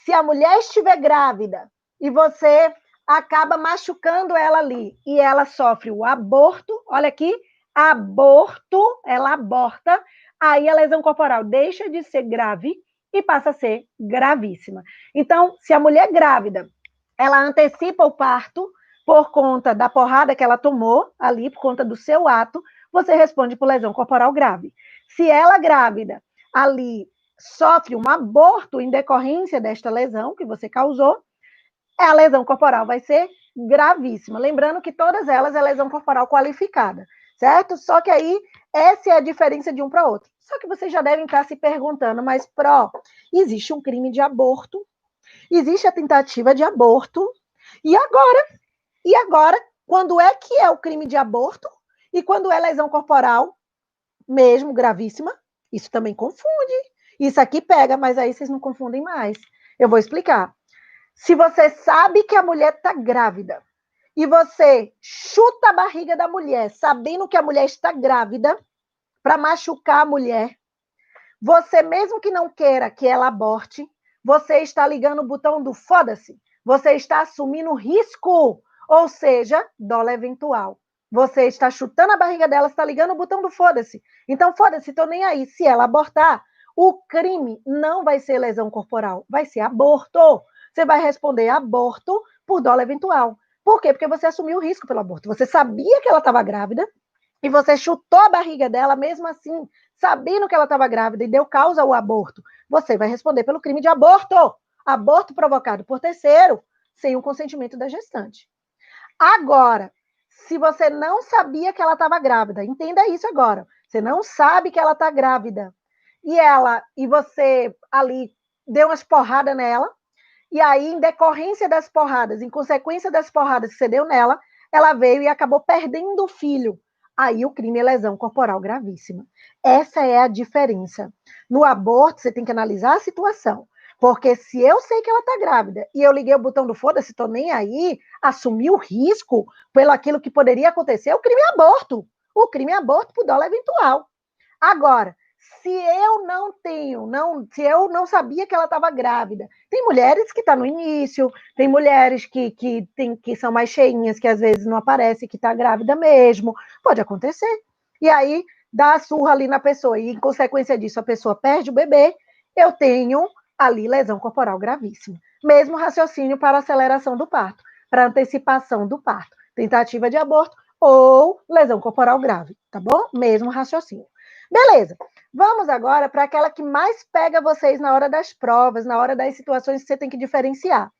se a mulher estiver grávida e você acaba machucando ela ali e ela sofre o aborto, olha aqui, aborto, ela aborta, aí a lesão corporal deixa de ser grave e passa a ser gravíssima. Então, se a mulher grávida, ela antecipa o parto por conta da porrada que ela tomou ali, por conta do seu ato, você responde por lesão corporal grave. Se ela grávida ali sofre um aborto em decorrência desta lesão que você causou, a lesão corporal vai ser gravíssima. Lembrando que todas elas é lesão corporal qualificada, certo? Só que aí, essa é a diferença de um para outro. Só que vocês já devem estar se perguntando, mas, existe um crime de aborto? Existe a tentativa de aborto? E agora? Quando é que é o crime de aborto? E quando é lesão corporal, mesmo gravíssima? Isso também confunde. Isso aqui pega, mas aí vocês não confundem mais. Eu vou explicar. Se você sabe que a mulher está grávida e você chuta a barriga da mulher, sabendo que a mulher está grávida, para machucar a mulher, você, mesmo que não queira que ela aborte, você está ligando o botão do foda-se. Você está assumindo risco, ou seja, dolo eventual. Você está chutando a barriga dela, está ligando o botão do foda-se. Então, foda-se, estou nem aí. Se ela abortar, o crime não vai ser lesão corporal, vai ser aborto. você vai responder aborto por dolo eventual. Por quê? Porque você assumiu o risco pelo aborto. Você sabia que ela estava grávida e você chutou a barriga dela, mesmo assim, sabendo que ela estava grávida e deu causa ao aborto. Você vai responder pelo crime de aborto. Aborto provocado por terceiro, sem o consentimento da gestante. Agora, se você não sabia que ela estava grávida, entenda isso agora. Você não sabe que ela está grávida. E você ali deu umas porradas nela, e aí, em decorrência das porradas, em consequência das porradas que você deu nela, ela veio e acabou perdendo o filho. Aí o crime é lesão corporal gravíssima. Essa é a diferença. No aborto, você tem que analisar a situação. Porque se eu sei que ela está grávida e eu liguei o botão do foda-se, estou nem aí, assumi o risco pelo aquilo que poderia acontecer, o crime é aborto. O crime é aborto por dolo eventual. Agora, se eu não sabia que ela estava grávida, tem mulheres que estão no início, tem mulheres que são mais cheinhas, que às vezes não aparece, que está grávida mesmo, pode acontecer. E aí, dá a surra ali na pessoa, e em consequência disso, a pessoa perde o bebê, eu tenho ali lesão corporal gravíssima. Mesmo raciocínio para aceleração do parto, para antecipação do parto, tentativa de aborto ou lesão corporal grave, tá bom? Mesmo raciocínio. Beleza, vamos agora para aquela que mais pega vocês na hora das provas, na hora das situações que você tem que diferenciar,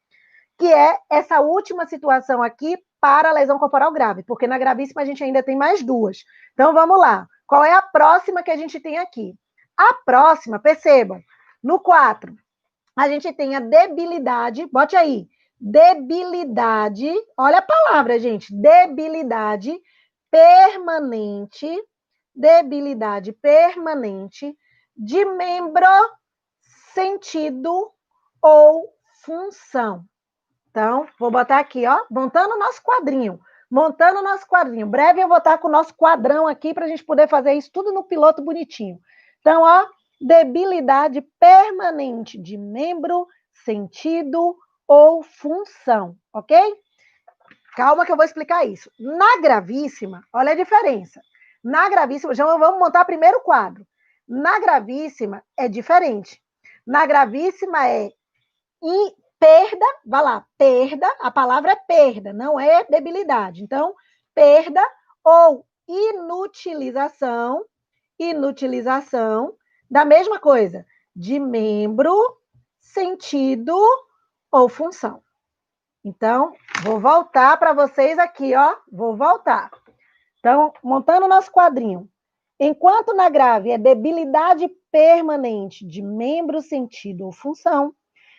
que é essa última situação aqui para a lesão corporal grave, porque na gravíssima a gente ainda tem mais duas. Então vamos lá, qual é a próxima que a gente tem aqui? A próxima, percebam, no 4, a gente tem a debilidade, bote aí, debilidade, olha a palavra, gente, debilidade permanente de membro, sentido ou função. Então, vou botar aqui, ó, montando o nosso quadrinho. Breve eu vou estar com o nosso quadrão aqui para a gente poder fazer isso tudo no piloto bonitinho. Então, ó, debilidade permanente de membro, sentido ou função, ok? Calma que eu vou explicar isso. Na gravíssima, olha a diferença. Na gravíssima, já vamos montar primeiro o quadro. Na gravíssima é diferente. Na gravíssima é perda, vai lá, perda, a palavra é perda, não é debilidade. Então, perda ou inutilização da mesma coisa, de membro, sentido ou função. Então, vou voltar para vocês aqui, ó, vou voltar. Então, montando o nosso quadrinho. Enquanto na grave é debilidade permanente de membro, sentido ou função,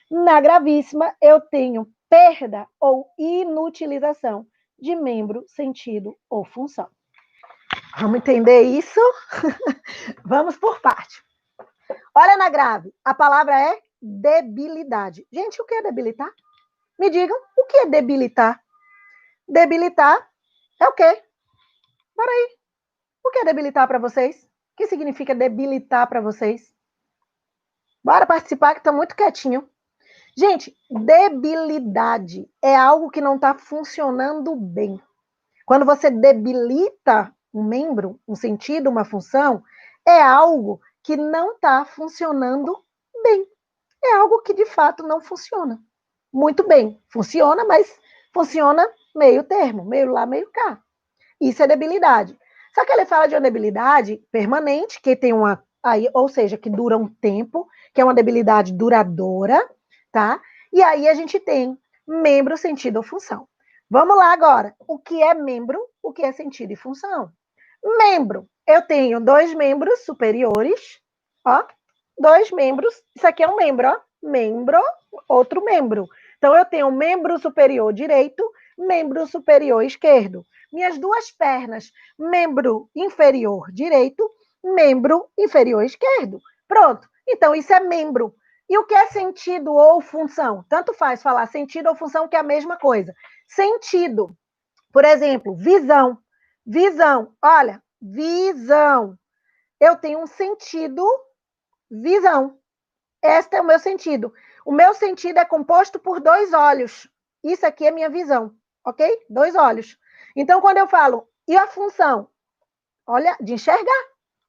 na gravíssima eu tenho perda ou inutilização de membro, sentido ou função. Vamos entender isso? Vamos por parte. Olha na grave, a palavra é debilidade. Gente, o que é debilitar? Me digam, o que é debilitar? Debilitar é o quê? Bora aí. O que é debilitar para vocês? O que significa debilitar para vocês? Bora participar, que estão muito quietinho. Gente, debilidade é algo que não está funcionando bem. Quando você debilita um membro, um sentido, uma função, é algo que não está funcionando bem. É algo que, de fato, não funciona muito bem. Funciona, mas funciona meio termo, meio lá, meio cá. Isso é debilidade. Só que ele fala de uma debilidade permanente, que tem uma, aí, ou seja, que dura um tempo, que é uma debilidade duradoura, tá? E aí a gente tem membro, sentido ou função. Vamos lá agora. O que é membro? O que é sentido e função? Membro. Eu tenho 2 membros superiores, ó. 2 membros. Isso aqui é um membro, ó. Membro, outro membro. Então, eu tenho membro superior direito, membro superior esquerdo. Minhas 2 pernas, membro inferior direito, membro inferior esquerdo. Pronto. Então, isso é membro. E o que é sentido ou função? Tanto faz falar sentido ou função, que é a mesma coisa. Sentido. Por exemplo, visão. Visão. Olha, visão. Eu tenho um sentido, visão. Este é o meu sentido. O meu sentido é composto por 2 olhos. Isso aqui é minha visão, ok? 2 olhos. Então, quando eu falo, e a função? Olha, de enxergar.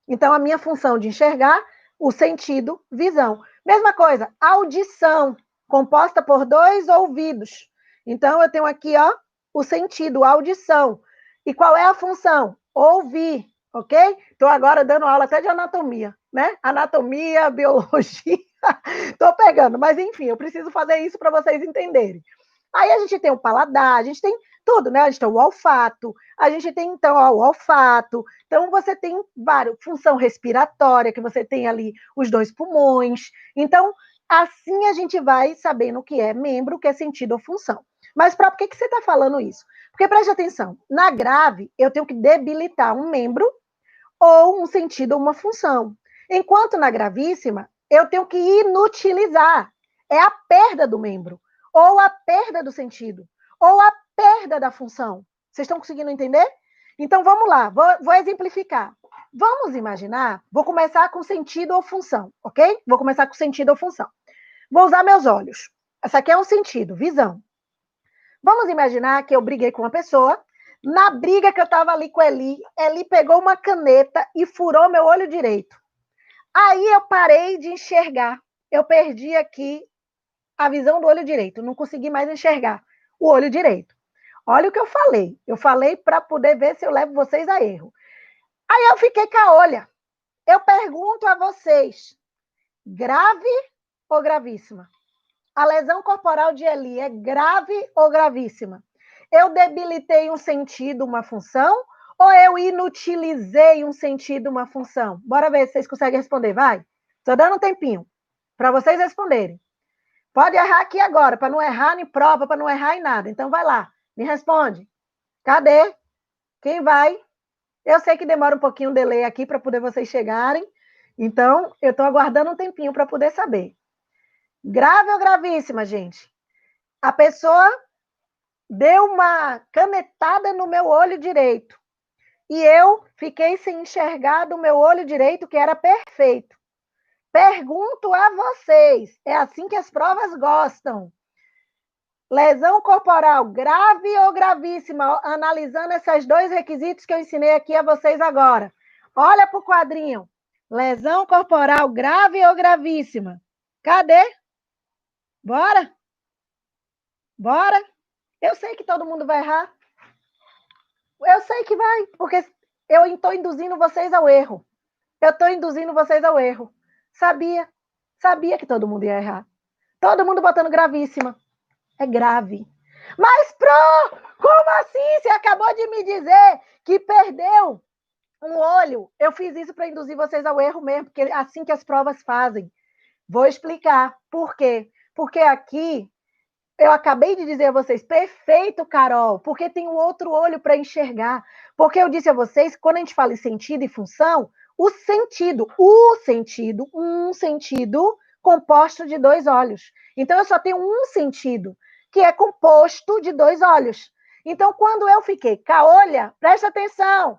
Então, a minha função de enxergar, o sentido, visão. Mesma coisa, audição. composta por 2 ouvidos. Então, eu tenho aqui, ó, o sentido, a audição. E qual é a função? Ouvir, ok? Estou agora dando aula até de anatomia, né? Anatomia, biologia, estou pegando, mas enfim, eu preciso fazer isso para vocês entenderem. Aí a gente tem o paladar, a gente tem tudo, né? A gente tem o olfato, a gente tem, então, ó, o olfato. Então, você tem várias, função respiratória, que você tem ali os 2 pulmões. Então, assim a gente vai sabendo o que é membro, o que é sentido ou função. Mas por que você está falando isso? Porque, preste atenção, na grave, eu tenho que debilitar um membro ou um sentido ou uma função. Enquanto na gravíssima, eu tenho que inutilizar. É a perda do membro, ou a perda do sentido, ou a perda da função. Vocês estão conseguindo entender? Então, vamos lá, vou exemplificar. Vamos imaginar, vou começar com sentido ou função, ok? Vou começar com sentido ou função. Vou usar meus olhos. Essa aqui é um sentido, visão. Vamos imaginar que eu briguei com uma pessoa. Na briga que eu estava ali com Eli pegou uma caneta e furou meu olho direito. Aí eu parei de enxergar. Eu perdi aqui a visão do olho direito. Não consegui mais enxergar o olho direito. Olha o que eu falei. Eu falei para poder ver se eu levo vocês a erro. Aí eu fiquei caolha. Eu pergunto a vocês, grave ou gravíssima? A lesão corporal de Eli é grave ou gravíssima? Eu debilitei um sentido, uma função, ou eu inutilizei um sentido, uma função? Bora ver se vocês conseguem responder, vai. Estou dando um tempinho para vocês responderem. Pode errar aqui agora, para não errar em prova, para não errar em nada. Então, vai lá, me responde. Cadê? Quem vai? Eu sei que demora um pouquinho o delay aqui para poder vocês chegarem. Então, eu estou aguardando um tempinho para poder saber. Grave ou gravíssima, gente? A pessoa deu uma canetada no meu olho direito. E eu fiquei sem enxergar do meu olho direito, que era perfeito. Pergunto a vocês, é assim que as provas gostam. Lesão corporal grave ou gravíssima? Analisando esses 2 requisitos que eu ensinei aqui a vocês agora. Olha para o quadrinho. Lesão corporal grave ou gravíssima? Cadê? Bora? Bora? Eu sei que todo mundo vai errar. Eu sei que vai, porque eu estou induzindo vocês ao erro. Eu estou induzindo vocês ao erro. Sabia que todo mundo ia errar. Todo mundo botando gravíssima. É grave. Mas, como assim? Você acabou de me dizer que perdeu um olho. Eu fiz isso para induzir vocês ao erro mesmo, porque é assim que as provas fazem. Vou explicar. Por quê? Porque aqui, eu acabei de dizer a vocês, perfeito, Carol, porque tem um outro olho para enxergar. Porque eu disse a vocês, quando a gente fala em sentido e função, um sentido composto de 2 olhos. Então, eu só tenho um sentido, que é composto de 2 olhos. Então, quando eu fiquei caolha, presta atenção.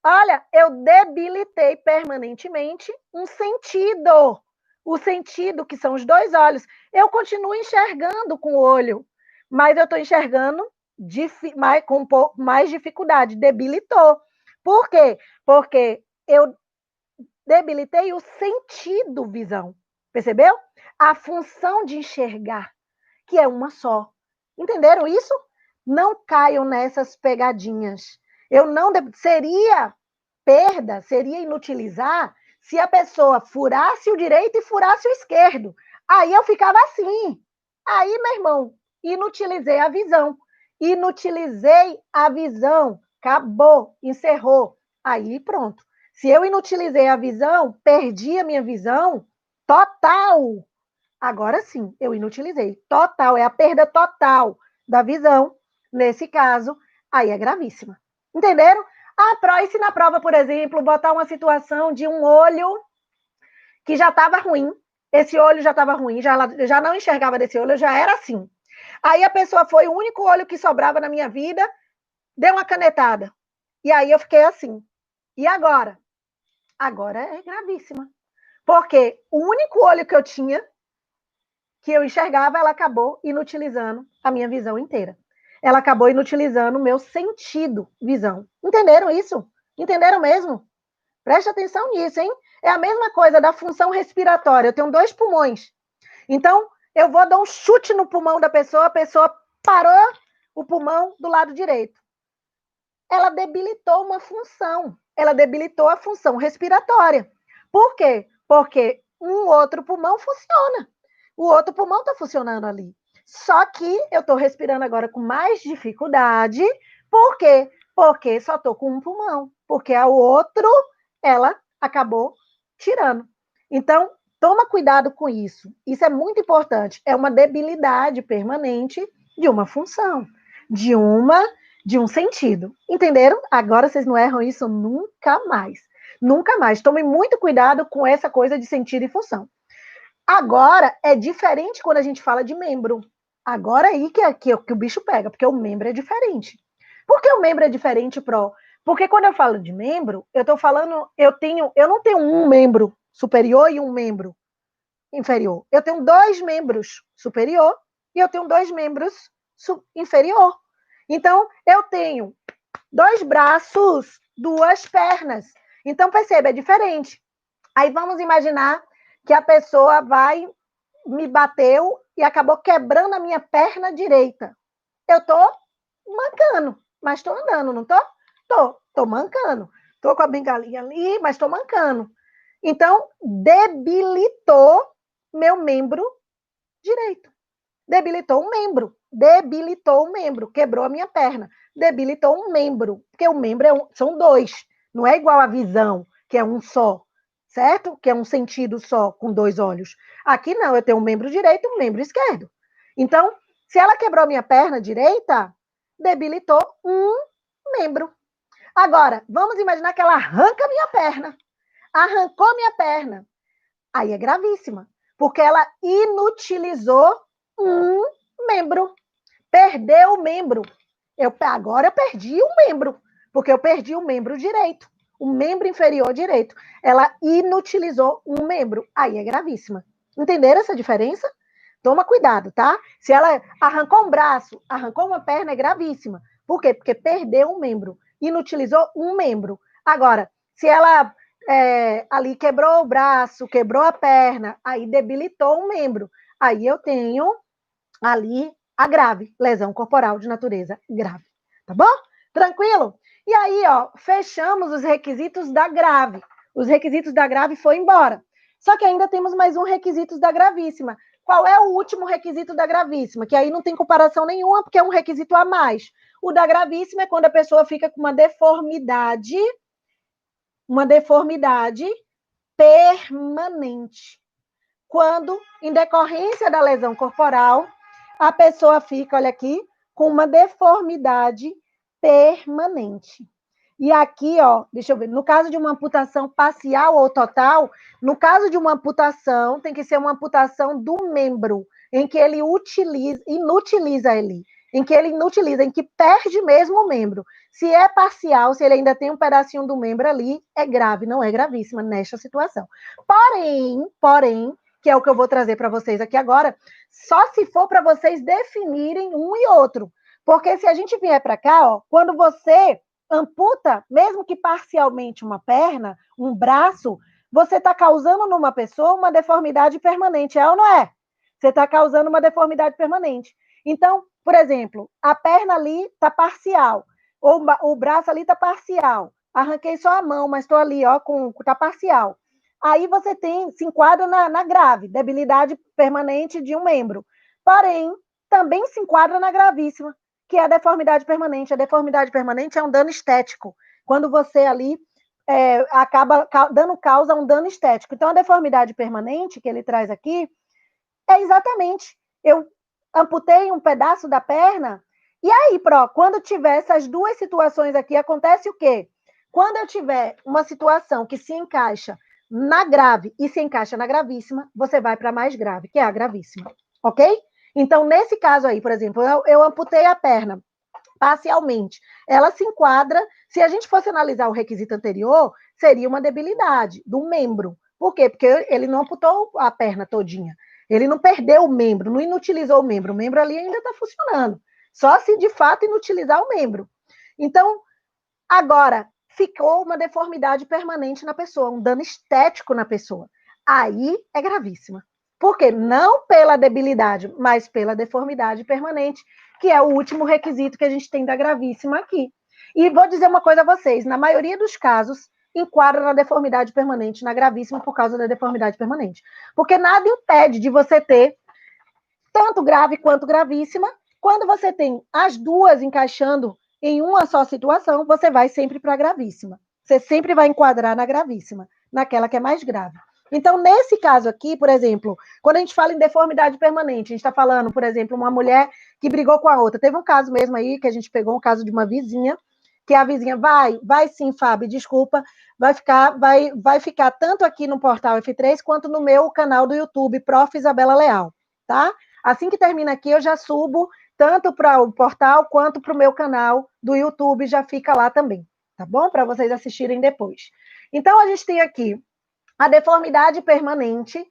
Olha, eu debilitei permanentemente um sentido. O sentido, que são os 2 olhos. Eu continuo enxergando com o olho, mas eu estou enxergando com um pouco mais dificuldade. Debilitou. Por quê? Porque eu debilitei o sentido visão. Percebeu? A função de enxergar, que é uma só. Entenderam isso? Não caiam nessas pegadinhas. Seria perda, seria inutilizar se a pessoa furasse o direito e furasse o esquerdo. Aí eu ficava assim. Aí, meu irmão, inutilizei a visão. Acabou, encerrou. Aí pronto. Se eu inutilizei a visão, perdi a minha visão total. Agora sim, eu inutilizei. Total, é a perda total da visão. Nesse caso, aí é gravíssima. Entenderam? E se na prova, por exemplo, botar uma situação de um olho que já estava ruim, esse olho já estava ruim, já não enxergava desse olho, já era assim. Aí a pessoa foi o único olho que sobrava na minha vida, deu uma canetada. E aí eu fiquei assim. E agora? Agora é gravíssima. Porque o único olho que eu tinha, que eu enxergava, ela acabou inutilizando a minha visão inteira. Ela acabou inutilizando o meu sentido visão. Entenderam isso? Entenderam mesmo? Preste atenção nisso, hein? É a mesma coisa da função respiratória. Eu tenho 2 pulmões. Então, eu vou dar um chute no pulmão da pessoa, a pessoa parou o pulmão do lado direito. Ela debilitou uma função, ela debilitou a função respiratória. Por quê? Porque um outro pulmão funciona. O outro pulmão está funcionando ali. Só que eu estou respirando agora com mais dificuldade. Por quê? Porque só estou com um pulmão. Porque o outro, ela acabou tirando. Então, toma cuidado com isso. Isso é muito importante. É uma debilidade permanente de uma função, de um sentido. Entenderam? Agora vocês não erram isso nunca mais. Nunca mais. Tomem muito cuidado com essa coisa de sentido e função. Agora, é diferente quando a gente fala de membro. Agora aí que o bicho pega, porque o membro é diferente. Por que o membro é diferente, Pro? Porque quando eu falo de membro, eu estou falando, eu não tenho um membro superior e um membro inferior. Eu tenho 2 membros superior e eu tenho 2 membros inferior. Então, eu tenho 2 braços, 2 pernas. Então, perceba, é diferente. Aí vamos imaginar que a pessoa me bateu e acabou quebrando a minha perna direita. Eu tô mancando, mas tô andando, não tô? Tô mancando. Tô com a bengalinha ali, mas tô mancando. Então, debilitou meu membro direito. Debilitou um membro, quebrou a minha perna, debilitou um membro, porque o membro são 2, não é igual a visão, que é um só, certo? Que é um sentido só, com 2 olhos. Aqui não, eu tenho um membro direito e um membro esquerdo. Então, se ela quebrou a minha perna direita, debilitou um membro. Agora, vamos imaginar que ela arranca a minha perna. Arrancou minha perna. Aí é gravíssima, porque ela inutilizou um membro. Perdeu o membro. Agora eu perdi um membro, porque eu perdi o membro direito, o membro inferior direito. Ela inutilizou um membro. Aí é gravíssima. Entenderam essa diferença? Toma cuidado, tá? Se ela arrancou um braço, arrancou uma perna, é gravíssima. Por quê? Porque perdeu um membro, inutilizou um membro. Agora, se ela ali quebrou o braço, quebrou a perna, aí debilitou um membro. Aí eu tenho ali a grave, lesão corporal de natureza grave. Tá bom? Tranquilo? E aí, ó, fechamos os requisitos da grave. Os requisitos da grave foi embora. Só que ainda temos mais um requisito da gravíssima. Qual é o último requisito da gravíssima? Que aí não tem comparação nenhuma, porque é um requisito a mais. O da gravíssima é quando a pessoa fica com uma deformidade permanente. Quando, em decorrência da lesão corporal, a pessoa fica, olha aqui, com uma deformidade permanente. E aqui, ó, deixa eu ver, no caso de uma amputação parcial ou total, no caso de uma amputação, tem que ser uma amputação do membro, em que ele inutiliza ele, em que perde mesmo o membro. Se é parcial, se ele ainda tem um pedacinho do membro ali, é grave, não é gravíssima nesta situação. Porém, que é o que eu vou trazer para vocês aqui agora, só se for para vocês definirem um e outro. Porque se a gente vier para cá, ó, quando você amputa, mesmo que parcialmente uma perna, um braço, você está causando numa pessoa uma deformidade permanente, é ou não é? Você está causando uma deformidade permanente. Então, por exemplo, a perna ali está parcial, ou o braço ali está parcial. Arranquei só a mão, mas estou ali, ó, está parcial. Aí você se enquadra na grave, debilidade permanente de um membro. Porém, também se enquadra na gravíssima, que é a deformidade permanente. A deformidade permanente é um dano estético, quando você ali acaba dando causa a um dano estético. Então, a deformidade permanente que ele traz aqui é exatamente, eu amputei um pedaço da perna, e aí, quando tiver essas duas situações aqui, acontece o quê? Quando eu tiver uma situação que se encaixa na grave e se encaixa na gravíssima, você vai para a mais grave, que é a gravíssima, ok? Então, nesse caso aí, por exemplo, eu amputei a perna parcialmente. Ela se enquadra, se a gente fosse analisar o requisito anterior, seria uma debilidade do membro. Por quê? Porque ele não amputou a perna todinha. Ele não perdeu o membro, não inutilizou o membro ali ainda está funcionando. Só se de fato inutilizar o membro. Então, agora, ficou uma deformidade permanente na pessoa, um dano estético na pessoa. Aí é gravíssima. Por quê? Não pela debilidade, mas pela deformidade permanente, que é o último requisito que a gente tem da gravíssima aqui. E vou dizer uma coisa a vocês, na maioria dos casos, enquadra na deformidade permanente, na gravíssima, por causa da deformidade permanente. Porque nada impede de você ter tanto grave quanto gravíssima. Quando você tem as duas encaixando em uma só situação, você vai sempre para a gravíssima. Você sempre vai enquadrar na gravíssima, naquela que é mais grave. Então, nesse caso aqui, por exemplo, quando a gente fala em deformidade permanente, a gente está falando, por exemplo, uma mulher que brigou com a outra. Teve um caso mesmo aí, que a gente pegou um caso de uma vizinha, que a vizinha vai sim, Fábio, desculpa, vai ficar tanto aqui no portal F3, quanto no meu canal do YouTube, Prof. Isabela Leal, tá? Assim que termina aqui, eu já subo tanto para o portal quanto para o meu canal do YouTube, já fica lá também, tá bom? Para vocês assistirem depois. Então, a gente tem aqui a deformidade permanente,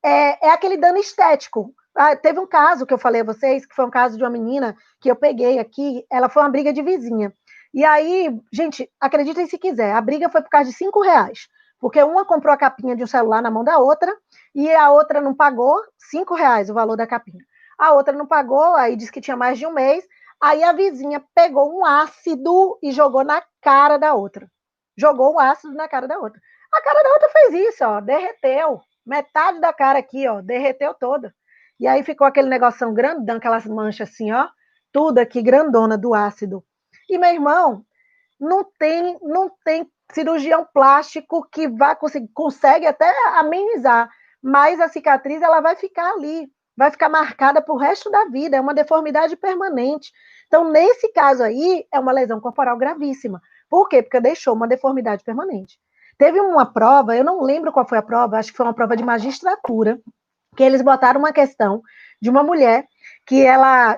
é aquele dano estético. Teve um caso que eu falei a vocês, que foi um caso de uma menina que eu peguei aqui, ela foi uma briga de vizinha. E aí, gente, acreditem se quiser, a briga foi por causa de R$5, porque uma comprou a capinha de um celular na mão da outra, e a outra não pagou, R$5 o valor da capinha. A outra não pagou, aí disse que tinha mais de um mês, aí a vizinha pegou um ácido e jogou na cara da outra. Jogou um ácido na cara da outra. A cara da outra fez isso, ó, derreteu. Metade da cara aqui, ó, derreteu toda. E aí ficou aquele negocinho grandão, aquelas manchas assim, ó, tudo aqui grandona do ácido. E, meu irmão, não tem cirurgião plástico que consegue até amenizar, mas a cicatriz ela vai ficar ali, vai ficar marcada para o resto da vida, é uma deformidade permanente. Então, nesse caso aí, é uma lesão corporal gravíssima. Por quê? Porque deixou uma deformidade permanente. Teve uma prova, eu não lembro qual foi a prova, acho que foi uma prova de magistratura, que eles botaram uma questão de uma mulher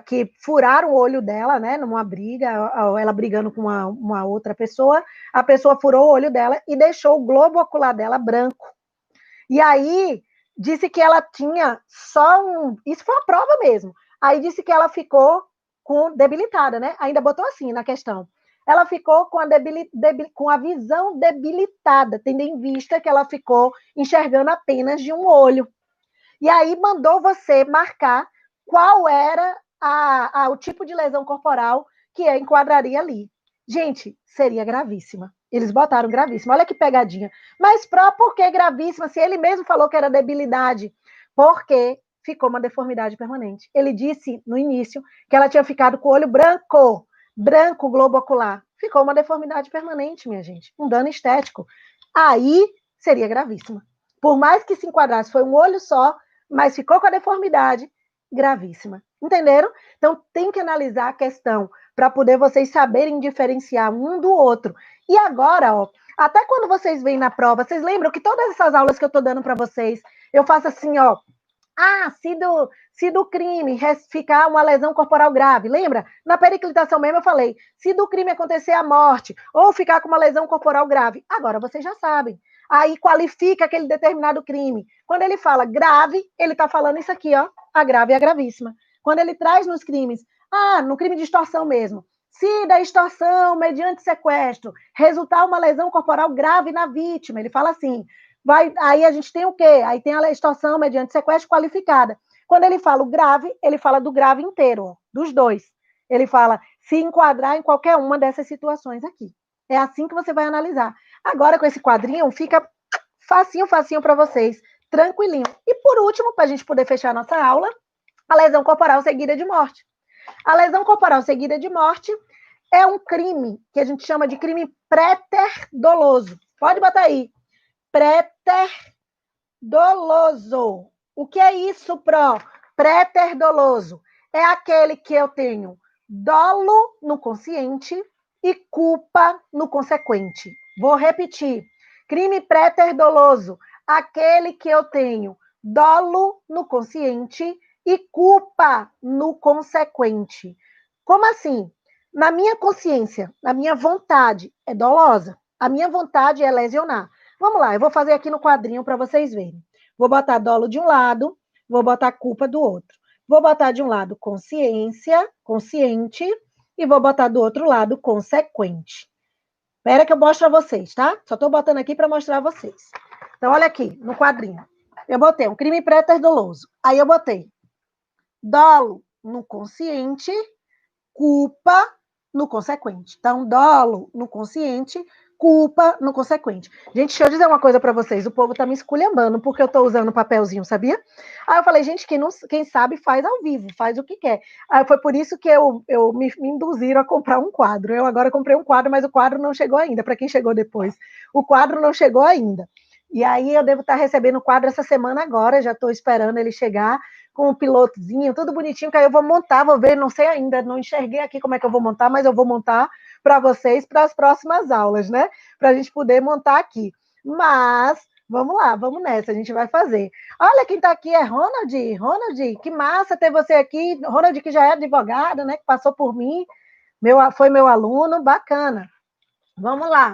que furaram o olho dela, né, numa briga, ela brigando com uma outra pessoa, a pessoa furou o olho dela e deixou o globo ocular dela branco. E aí, disse que ela tinha só isso foi uma prova mesmo, aí disse que ela ficou debilitada, né, ainda botou assim na questão, ela ficou com a visão debilitada, tendo em vista que ela ficou enxergando apenas de um olho. E aí mandou você marcar qual era o tipo de lesão corporal que enquadraria ali. Gente, seria gravíssima. Eles botaram gravíssima. Olha que pegadinha. Mas por que gravíssima? Se ele mesmo falou que era debilidade. Porque ficou uma deformidade permanente. Ele disse no início que ela tinha ficado com o olho branco globo ocular. Ficou uma deformidade permanente, minha gente. Um dano estético. Aí seria gravíssima. Por mais que se enquadrasse, foi um olho só, mas ficou com a deformidade gravíssima. Entenderam? Então, tem que analisar a questão para poder vocês saberem diferenciar um do outro. E agora, ó, até quando vocês vêm na prova, vocês lembram que todas essas aulas que eu estou dando para vocês, eu faço assim, ó, se do crime ficar uma lesão corporal grave, lembra? Na periclitação mesmo eu falei, se do crime acontecer a morte, ou ficar com uma lesão corporal grave, agora vocês já sabem. Aí qualifica aquele determinado crime. Quando ele fala grave, ele está falando isso aqui, ó, a grave e a gravíssima. Quando ele traz nos crimes, no crime de extorsão mesmo, se da extorsão mediante sequestro resultar uma lesão corporal grave na vítima, ele fala assim, aí a gente tem o quê? Aí tem a extorsão mediante sequestro qualificada. Quando ele fala o grave, ele fala do grave inteiro, ó, dos dois. Ele fala se enquadrar em qualquer uma dessas situações aqui. É assim que você vai analisar. Agora, com esse quadrinho, fica facinho para vocês, tranquilinho. E, por último, para a gente poder fechar a nossa aula, a lesão corporal seguida de morte. A lesão corporal seguida de morte é um crime que a gente chama de crime préter-doloso. Pode botar aí. Préter-doloso. O que é isso, Pro? Préter-doloso. É aquele que eu tenho dolo no consciente e culpa no consequente. Vou repetir. Crime préter-doloso. Aquele que eu tenho dolo no consciente e culpa no consequente. Como assim? Na minha consciência, na minha vontade, é dolosa. A minha vontade é lesionar. Vamos lá, eu vou fazer aqui no quadrinho para vocês verem. Vou botar dolo de um lado, vou botar culpa do outro. Vou botar de um lado consciência, consciente, e vou botar do outro lado consequente. Espera que eu mostro a vocês, tá? Só estou botando aqui para mostrar a vocês. Então, olha aqui, no quadrinho. Eu botei um crime pré-doloso. Aí eu botei dolo no consciente, culpa no consequente. Então, dolo no consciente, culpa no consequente. Gente, deixa eu dizer uma coisa para vocês. O povo tá me esculhambando porque eu tô usando papelzinho, sabia? Aí eu falei, gente, quem sabe faz ao vivo, faz o que quer. Aí foi por isso que me induziram a comprar um quadro. Eu agora comprei um quadro, mas o quadro não chegou ainda, para quem chegou depois. O quadro não chegou ainda. E aí eu devo estar recebendo o quadro essa semana agora, já estou esperando ele chegar com um pilotozinho, tudo bonitinho, que aí eu vou montar, vou ver, não sei ainda, não enxerguei aqui como é que eu vou montar, mas eu vou montar para vocês para as próximas aulas, né? Para a gente poder montar aqui. Mas vamos lá, vamos nessa, a gente vai fazer. Olha quem está aqui é Ronald. Ronald, que massa ter você aqui. Ronald, que já é advogado, né? Que passou por mim, foi meu aluno, bacana. Vamos lá.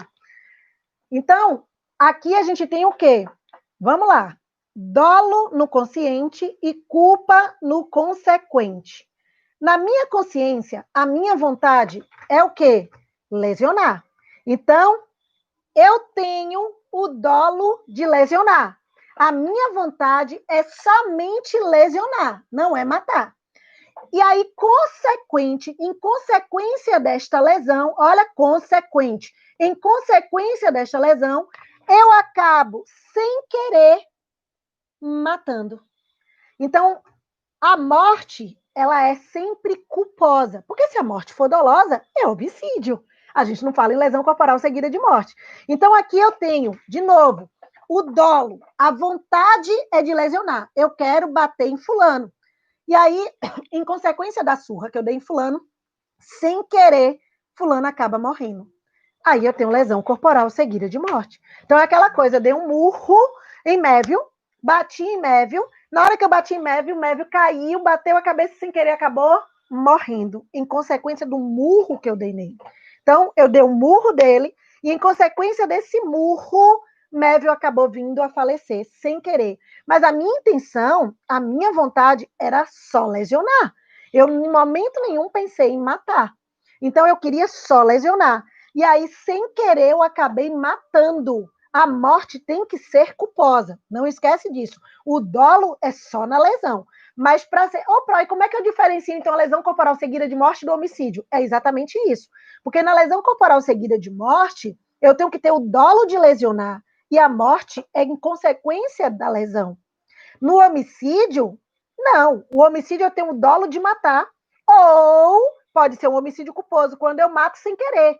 Então, aqui a gente tem o quê? Vamos lá. Dolo no consciente e culpa no consequente. Na minha consciência, a minha vontade é o quê? Lesionar. Então, eu tenho o dolo de lesionar. A minha vontade é somente lesionar, não é matar. E aí, em consequência desta lesão, olha, consequente, em consequência desta lesão, eu acabo, sem querer, matando. Então, a morte, ela é sempre culposa. Porque se a morte for dolosa, é homicídio. A gente não fala em lesão corporal seguida de morte. Então, aqui eu tenho, de novo, o dolo. A vontade é de lesionar. Eu quero bater em fulano. E aí, em consequência da surra que eu dei em fulano, sem querer, fulano acaba morrendo. Aí eu tenho lesão corporal seguida de morte. Então é aquela coisa, eu dei um murro em Mévio, bati em Mévio, na hora que eu bati em Mévio, o Mévio caiu, bateu a cabeça sem querer, acabou morrendo, em consequência do murro que eu dei nele. Então, eu dei um murro dele, e em consequência desse murro, Mévio acabou vindo a falecer, sem querer. Mas a minha intenção, a minha vontade era só lesionar. Eu, em momento nenhum, pensei em matar. Então, eu queria só lesionar. E aí, sem querer, eu acabei matando. A morte tem que ser culposa. Não esquece disso. O dolo é só na lesão. Mas para ser. Ô, Pro, e como é que eu diferencio, então, a lesão corporal seguida de morte do homicídio? É exatamente isso. Porque na lesão corporal seguida de morte, eu tenho que ter o dolo de lesionar. E a morte é em consequência da lesão. No homicídio, não. O homicídio eu tenho o dolo de matar. Ou pode ser um homicídio culposo, quando eu mato sem querer.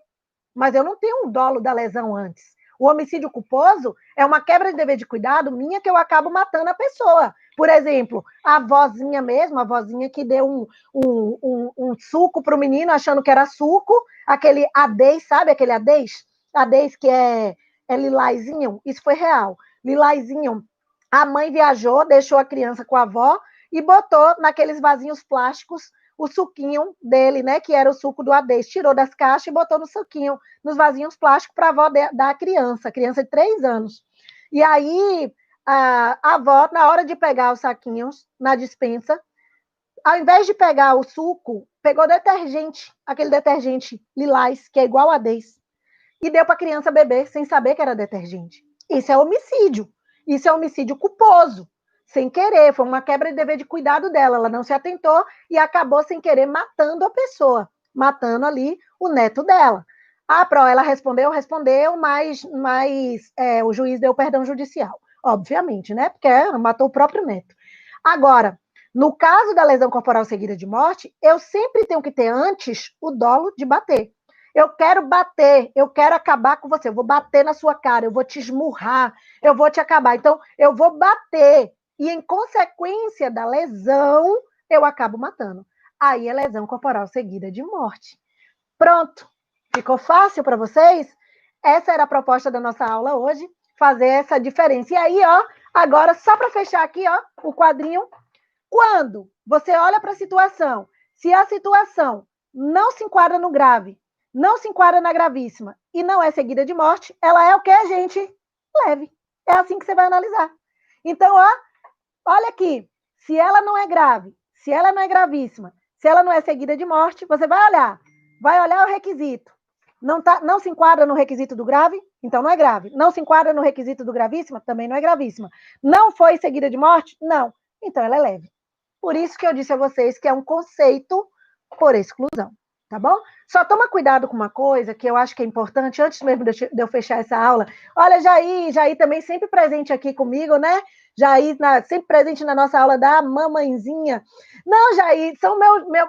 Mas eu não tenho um dolo da lesão antes. O homicídio culposo é uma quebra de dever de cuidado minha que eu acabo matando a pessoa. Por exemplo, a avózinha mesmo, a avózinha que deu um suco para o menino achando que era suco, aquele adês, sabe aquele adês? Adês que é lilazinho, isso foi real. Lilazinho, a mãe viajou, deixou a criança com a avó e botou naqueles vasinhos plásticos o suquinho dele, né, que era o suco do Adês, tirou das caixas e botou no suquinho, nos vasinhos plásticos para a avó da criança de 3 anos. E aí, a avó, na hora de pegar os saquinhos na despensa, ao invés de pegar o suco, pegou detergente, aquele detergente lilás, que é igual a Adês, e deu para a criança beber sem saber que era detergente. Isso é homicídio. Isso é homicídio culposo. Sem querer, foi uma quebra de dever de cuidado dela. Ela não se atentou e acabou sem querer matando a pessoa, matando ali o neto dela. A Pro, ela respondeu, mas o juiz deu perdão judicial, obviamente, né? Porque ela matou o próprio neto. Agora, no caso da lesão corporal seguida de morte, eu sempre tenho que ter antes o dolo de bater. Eu quero bater, eu quero acabar com você, eu vou bater na sua cara, eu vou te esmurrar, eu vou te acabar. Então, eu vou bater e, em consequência da lesão, eu acabo matando. Aí é lesão corporal seguida de morte. Pronto. Ficou fácil para vocês? Essa era a proposta da nossa aula hoje, fazer essa diferença. E aí, ó, agora, só para fechar aqui, ó, o quadrinho, quando você olha para a situação, se a situação não se enquadra no grave, não se enquadra na gravíssima e não é seguida de morte, ela é o que, gente? Leve. É assim que você vai analisar. Então, ó, olha aqui, se ela não é grave, se ela não é gravíssima, se ela não é seguida de morte, você vai olhar o requisito. Não se enquadra no requisito do grave? Então não é grave. Não se enquadra no requisito do gravíssima? Também não é gravíssima. Não foi seguida de morte? Não. Então ela é leve. Por isso que eu disse a vocês que é um conceito por exclusão, tá bom? Só toma cuidado com uma coisa que eu acho que é importante, antes mesmo de eu fechar essa aula. Olha, Jair também sempre presente aqui comigo, né? Jair sempre presente na nossa aula da mamãezinha. Não, Jair, são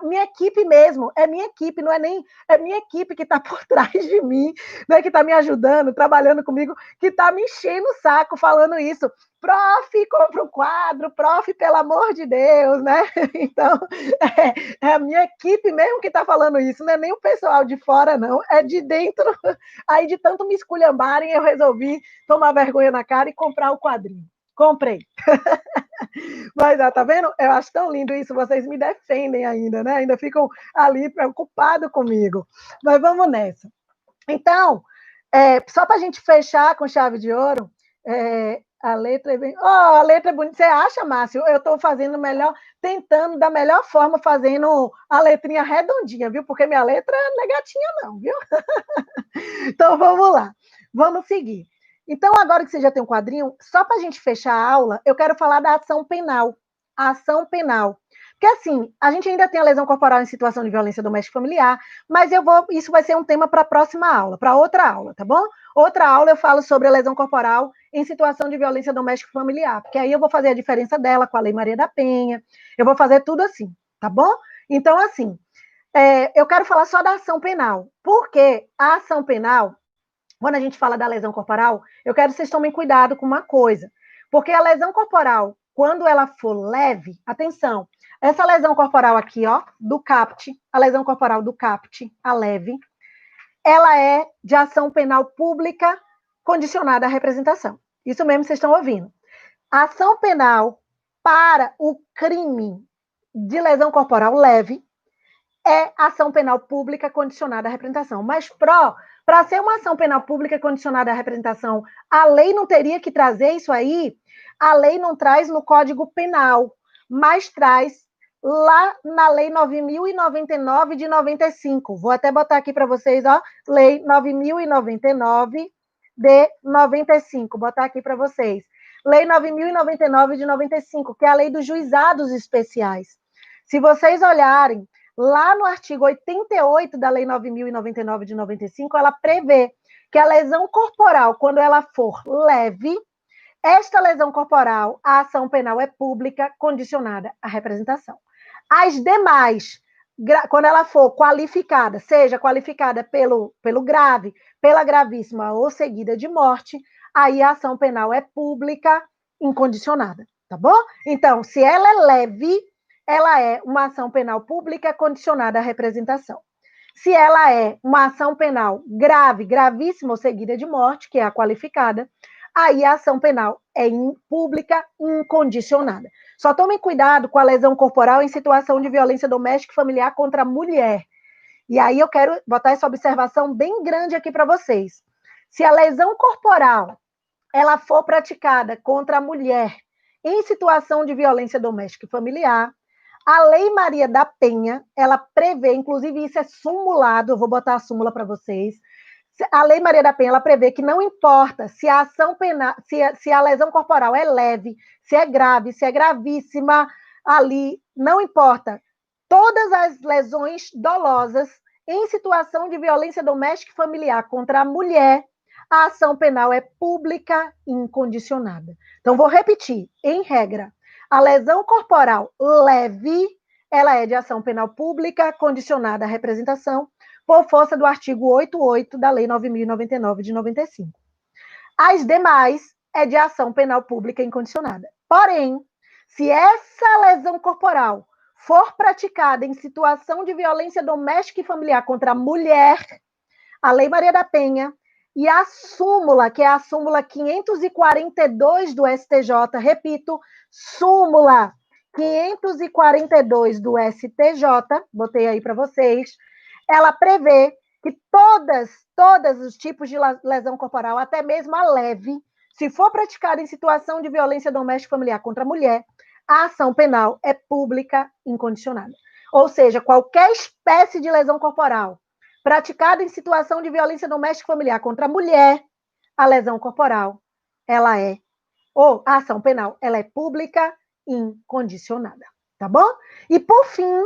minha equipe mesmo, é minha equipe, não é nem... É minha equipe que está por trás de mim, né, que está me ajudando, trabalhando comigo, que está me enchendo o saco falando isso. Prof, compra um quadro, prof, pelo amor de Deus, né? Então, é a minha equipe mesmo que está falando isso, não é nem o pessoal de fora, não, é de dentro. Aí, de tanto me esculhambarem, eu resolvi tomar vergonha na cara e comprar o quadrinho. Comprei. Mas, tá vendo? Eu acho tão lindo isso, vocês me defendem ainda, né? Ainda ficam ali preocupados comigo. Mas vamos nessa. Então, só para a gente fechar com chave de ouro, a letra é bem... a letra é bonita. Você acha, Márcio? Eu estou fazendo melhor, tentando da melhor forma, fazendo a letrinha redondinha, viu? Porque minha letra não é gatinha, não, viu? Então, vamos lá. Vamos seguir. Então, agora que você já tem um quadrinho, só para a gente fechar a aula, eu quero falar da ação penal. A ação penal. Porque, assim, a gente ainda tem a lesão corporal em situação de violência doméstica familiar, mas isso vai ser um tema para a próxima aula, para outra aula, tá bom? Outra aula eu falo sobre a lesão corporal em situação de violência doméstica familiar, porque aí eu vou fazer a diferença dela com a Lei Maria da Penha, eu vou fazer tudo assim, tá bom? Então, assim, eu quero falar só da ação penal, porque a ação penal, quando a gente fala da lesão corporal, eu quero que vocês tomem cuidado com uma coisa, porque a lesão corporal, quando ela for leve, atenção, essa lesão corporal aqui, ó, do CAPT, a lesão corporal do CAPT, a leve, ela é de ação penal pública condicionada à representação. Isso mesmo vocês estão ouvindo. A ação penal para o crime de lesão corporal leve é ação penal pública condicionada à representação. Mas, para ser uma ação penal pública condicionada à representação, a lei não teria que trazer isso aí? A lei não traz no Código Penal, mas traz lá na Lei 9.099 de 95. Vou até botar aqui para vocês, ó, Lei 9.099 de 95. Botar aqui para vocês. Lei 9.099 de 95, que é a Lei dos Juizados Especiais. Se vocês olharem, lá no artigo 88 da Lei 9.099 de 95, ela prevê que a lesão corporal, quando ela for leve, esta lesão corporal, a ação penal é pública, condicionada à representação. As demais, quando ela for qualificada, seja qualificada pelo grave, pela gravíssima ou seguida de morte, aí a ação penal é pública, incondicionada, tá bom? Então, se ela é leve, ela é uma ação penal pública condicionada à representação. Se ela é uma ação penal grave, gravíssima ou seguida de morte, que é a qualificada, aí a ação penal é pública incondicionada. Só tomem cuidado com a lesão corporal em situação de violência doméstica e familiar contra a mulher. E aí eu quero botar essa observação bem grande aqui para vocês. Se a lesão corporal ela for praticada contra a mulher em situação de violência doméstica e familiar, a Lei Maria da Penha, ela prevê, inclusive isso é sumulado, eu vou botar a súmula para vocês, a Lei Maria da Penha, ela prevê que não importa se a ação penal, se a lesão corporal é leve, se é grave, se é gravíssima, ali, não importa. Todas as lesões dolosas em situação de violência doméstica e familiar contra a mulher, a ação penal é pública e incondicionada. Então, vou repetir, em regra, a lesão corporal leve, ela é de ação penal pública, condicionada à representação, por força do artigo 88 da Lei 9.099 de 95. As demais é de ação penal pública incondicionada. Porém, se essa lesão corporal for praticada em situação de violência doméstica e familiar contra a mulher, a Lei Maria da Penha e a súmula, que é a súmula 542 do STJ, repito, súmula 542 do STJ, botei aí para vocês, ela prevê que todos os tipos de lesão corporal, até mesmo a leve, se for praticada em situação de violência doméstica e familiar contra a mulher, a ação penal é pública incondicionada. Ou seja, qualquer espécie de lesão corporal praticado em situação de violência doméstica familiar contra a mulher, a lesão corporal, ela é, ou a ação penal, ela é pública e incondicionada, tá bom? E por fim,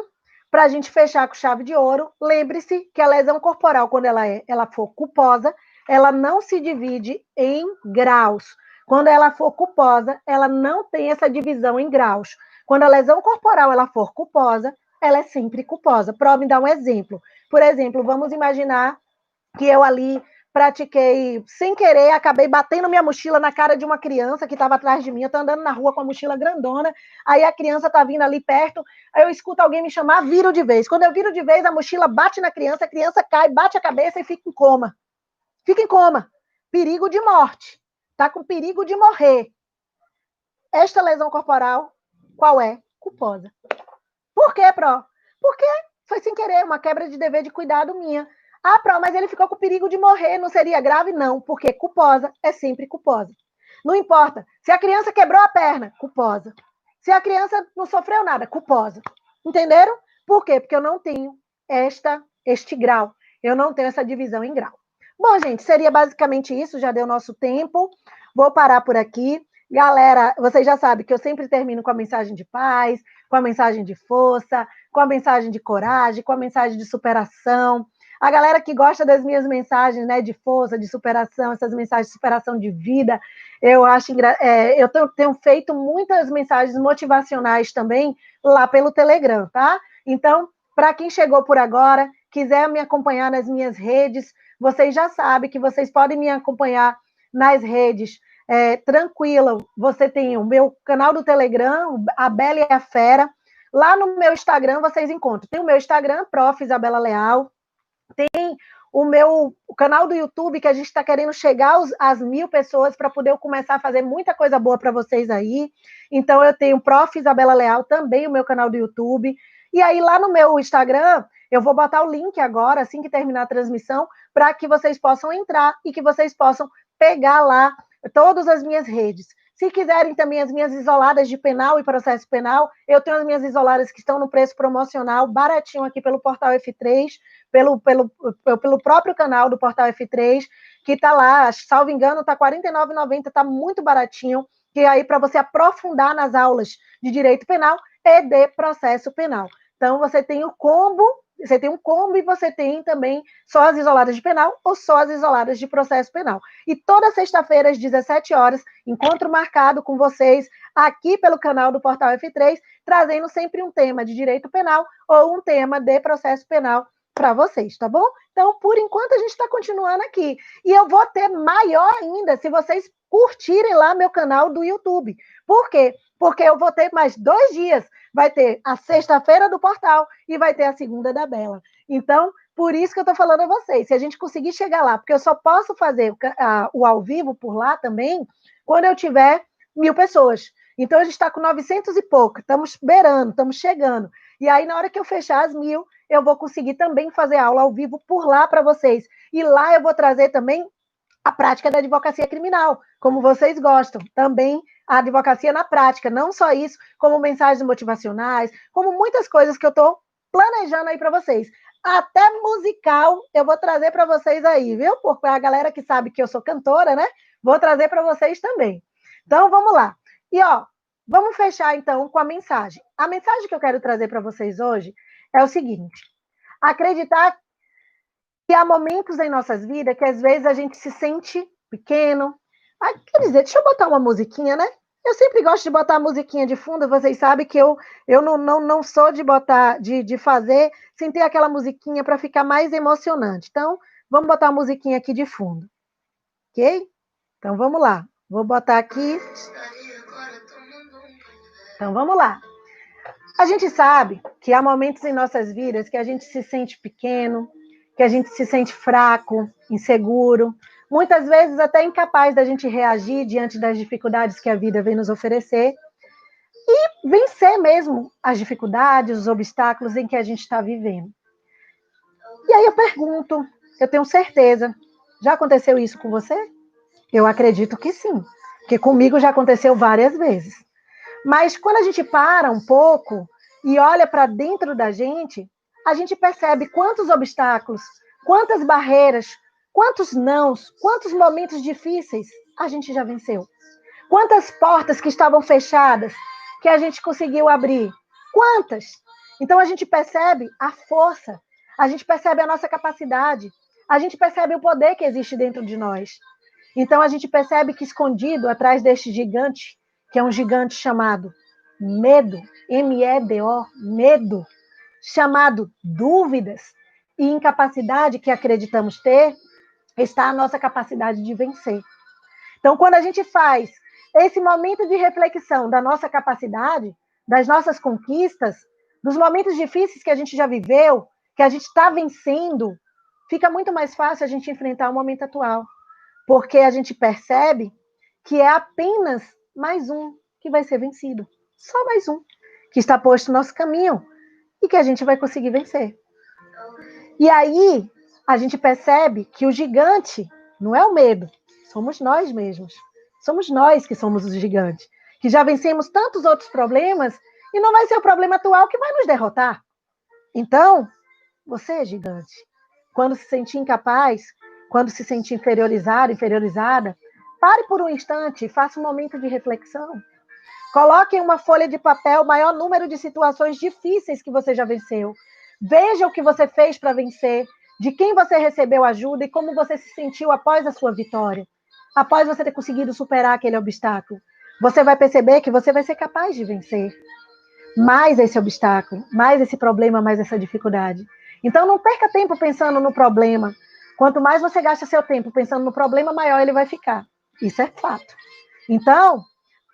para a gente fechar com chave de ouro, lembre-se que a lesão corporal, quando ela for culposa, ela não se divide em graus. Quando ela for culposa, ela não tem essa divisão em graus. Quando a lesão corporal ela for culposa, ela é sempre culposa. Para me dar um exemplo. Por exemplo, vamos imaginar que eu ali pratiquei, sem querer, acabei batendo minha mochila na cara de uma criança que estava atrás de mim. Eu estou andando na rua com a mochila grandona, aí a criança está vindo ali perto, aí eu escuto alguém me chamar, viro de vez. Quando eu viro de vez, a mochila bate na criança, a criança cai, bate a cabeça e fica em coma. Fica em coma. Perigo de morte. Está com perigo de morrer. Esta lesão corporal, qual é? Culposa. Por quê, Pro? Porque foi sem querer, uma quebra de dever de cuidado minha. Ah, Pro, mas ele ficou com perigo de morrer, não seria grave? Não, porque culposa é sempre culposa. Não importa. Se a criança quebrou a perna, culposa. Se a criança não sofreu nada, culposa. Entenderam? Por quê? Porque eu não tenho este grau. Eu não tenho essa divisão em grau. Bom, gente, seria basicamente isso. Já deu nosso tempo. Vou parar por aqui. Galera, vocês já sabem que eu sempre termino com a mensagem de paz, com a mensagem de força, com a mensagem de coragem, com a mensagem de superação. A galera que gosta das minhas mensagens, né, de força, de superação, essas mensagens de superação de vida, eu acho eu tenho feito muitas mensagens motivacionais também lá pelo Telegram, tá? Então, para quem chegou por agora, quiser me acompanhar nas minhas redes, vocês já sabem que vocês podem me acompanhar nas redes. Tranquilo, você tem o meu canal do Telegram, a Bela e a Fera. Lá no meu Instagram vocês encontram. Tem o meu Instagram, Prof. Isabela Leal. Tem o canal do YouTube, que a gente está querendo chegar às 1.000 pessoas para poder começar a fazer muita coisa boa para vocês aí. Então, eu tenho Prof. Isabela Leal, também o meu canal do YouTube. E aí, lá no meu Instagram, eu vou botar o link agora, assim que terminar a transmissão, para que vocês possam entrar e que vocês possam pegar lá todas as minhas redes. Se quiserem também as minhas isoladas de penal e processo penal, eu tenho as minhas isoladas que estão no preço promocional, baratinho aqui pelo Portal F3, pelo próprio canal do Portal F3, que está lá, salvo engano, está R$ 49,90, está muito baratinho, que aí para você aprofundar nas aulas de direito penal e de processo penal. Então, você tem um combo e você tem também só as isoladas de penal ou só as isoladas de processo penal. E toda sexta-feira, às 17 horas, encontro marcado com vocês aqui pelo canal do Portal F3, trazendo sempre um tema de direito penal ou um tema de processo penal para vocês, tá bom? Então, por enquanto, a gente está continuando aqui. E eu vou ter maior ainda se vocês curtirem lá meu canal do YouTube. Por quê? Porque eu vou ter mais 2 dias. Vai ter a sexta-feira do Portal e vai ter a segunda da Bela. Então, por isso que eu estou falando a vocês. Se a gente conseguir chegar lá, porque eu só posso fazer o ao vivo por lá também quando eu tiver 1.000 pessoas. Então, a gente está com 900 e pouco. Estamos beirando, estamos chegando. E aí, na hora que eu fechar as 1.000, eu vou conseguir também fazer aula ao vivo por lá para vocês. E lá eu vou trazer também a prática da advocacia criminal, como vocês gostam. Também a advocacia na prática, não só isso, como mensagens motivacionais, como muitas coisas que eu estou planejando aí para vocês. Até musical eu vou trazer para vocês aí, viu? Porque a galera que sabe que eu sou cantora, né? Vou trazer para vocês também. Então, vamos lá. E, vamos fechar, então, com a mensagem. A mensagem que eu quero trazer para vocês hoje é o seguinte: acreditar que há momentos em nossas vidas que, às vezes, a gente se sente pequeno. Quer dizer, deixa eu botar uma musiquinha, né? Eu sempre gosto de botar a musiquinha de fundo, vocês sabem que eu não sou de botar, de fazer sem ter aquela musiquinha para ficar mais emocionante. Então, vamos botar a musiquinha aqui de fundo. Ok? Então, vamos lá. Vou botar aqui. Então, vamos lá. A gente sabe que há momentos em nossas vidas que a gente se sente pequeno, que a gente se sente fraco, inseguro, muitas vezes até incapaz da gente reagir diante das dificuldades que a vida vem nos oferecer e vencer mesmo as dificuldades, os obstáculos em que a gente está vivendo. E aí eu pergunto, eu tenho certeza, já aconteceu isso com você? Eu acredito que sim, porque comigo já aconteceu várias vezes. Mas quando a gente para um pouco e olha para dentro da gente, a gente percebe quantos obstáculos Quantas barreiras, quantos nãos, quantos momentos difíceis a gente já venceu? Quantas portas que estavam fechadas que a gente conseguiu abrir? Quantas? Então a gente percebe a força, a gente percebe a nossa capacidade, a gente percebe o poder que existe dentro de nós. Então a gente percebe que escondido atrás deste gigante, que é um gigante chamado medo, M-E-D-O, medo, chamado dúvidas e incapacidade que acreditamos ter, está a nossa capacidade de vencer. Então, quando a gente faz esse momento de reflexão da nossa capacidade, das nossas conquistas, dos momentos difíceis que a gente já viveu, que a gente está vencendo, fica muito mais fácil a gente enfrentar o momento atual, porque a gente percebe que é apenas mais um que vai ser vencido, só mais um que está posto no nosso caminho e que a gente vai conseguir vencer. E aí a gente percebe que o gigante não é o medo, somos nós mesmos. Somos nós que somos os gigantes, que já vencemos tantos outros problemas e não vai ser o problema atual que vai nos derrotar. Então, você é gigante. Quando se sentir incapaz, quando se sentir inferiorizado, inferiorizada, pare por um instante e faça um momento de reflexão. Coloque em uma folha de papel o maior número de situações difíceis que você já venceu. Veja o que você fez para vencer, de quem você recebeu ajuda e como você se sentiu após a sua vitória. Após você ter conseguido superar aquele obstáculo, você vai perceber que você vai ser capaz de vencer mais esse obstáculo, mais esse problema, mais essa dificuldade. Então, não perca tempo pensando no problema. Quanto mais você gasta seu tempo pensando no problema, maior ele vai ficar. Isso é fato. Então,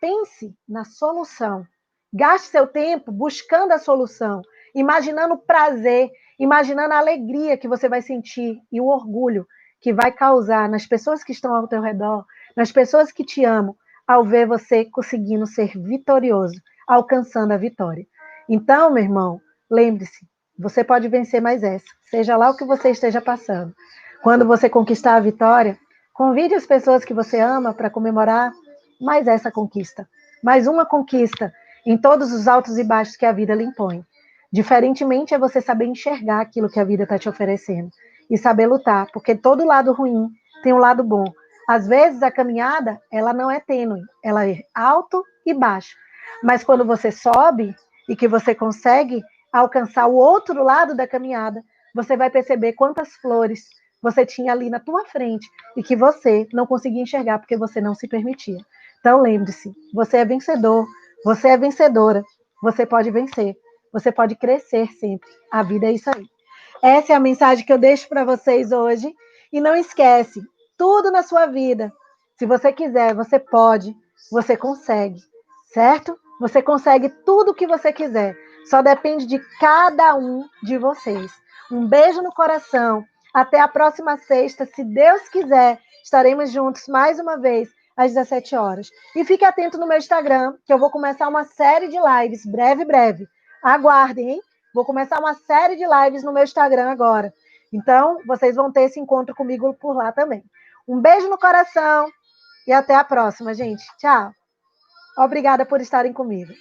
pense na solução. Gaste seu tempo buscando a solução, imaginando o prazer, imaginando a alegria que você vai sentir e o orgulho que vai causar nas pessoas que estão ao teu redor, nas pessoas que te amam, ao ver você conseguindo ser vitorioso, alcançando a vitória. Então, meu irmão, lembre-se, você pode vencer mais essa, seja lá o que você esteja passando. Quando você conquistar a vitória, convide as pessoas que você ama para comemorar mais essa conquista, mais uma conquista em todos os altos e baixos que a vida lhe impõe. Diferentemente é você saber enxergar aquilo que a vida está te oferecendo e saber lutar, porque todo lado ruim tem um lado bom. Às vezes a caminhada, ela não é tênue, ela é alto e baixo. Mas quando você sobe e que você consegue alcançar o outro lado da caminhada, você vai perceber quantas flores você tinha ali na tua frente e que você não conseguia enxergar porque você não se permitia. Então lembre-se, você é vencedor, você é vencedora, você pode vencer, você pode crescer sempre. A vida é isso aí. Essa é a mensagem que eu deixo para vocês hoje. E não esquece, tudo na sua vida, se você quiser, você pode, você consegue, certo? Você consegue tudo o que você quiser. Só depende de cada um de vocês. Um beijo no coração. Até a próxima sexta, se Deus quiser, estaremos juntos mais uma vez às 17 horas. E fique atento no meu Instagram, que eu vou começar uma série de lives, breve. Aguardem, hein? Vou começar uma série de lives no meu Instagram agora. Então, vocês vão ter esse encontro comigo por lá também. Um beijo no coração e até a próxima, gente. Tchau. Obrigada por estarem comigo.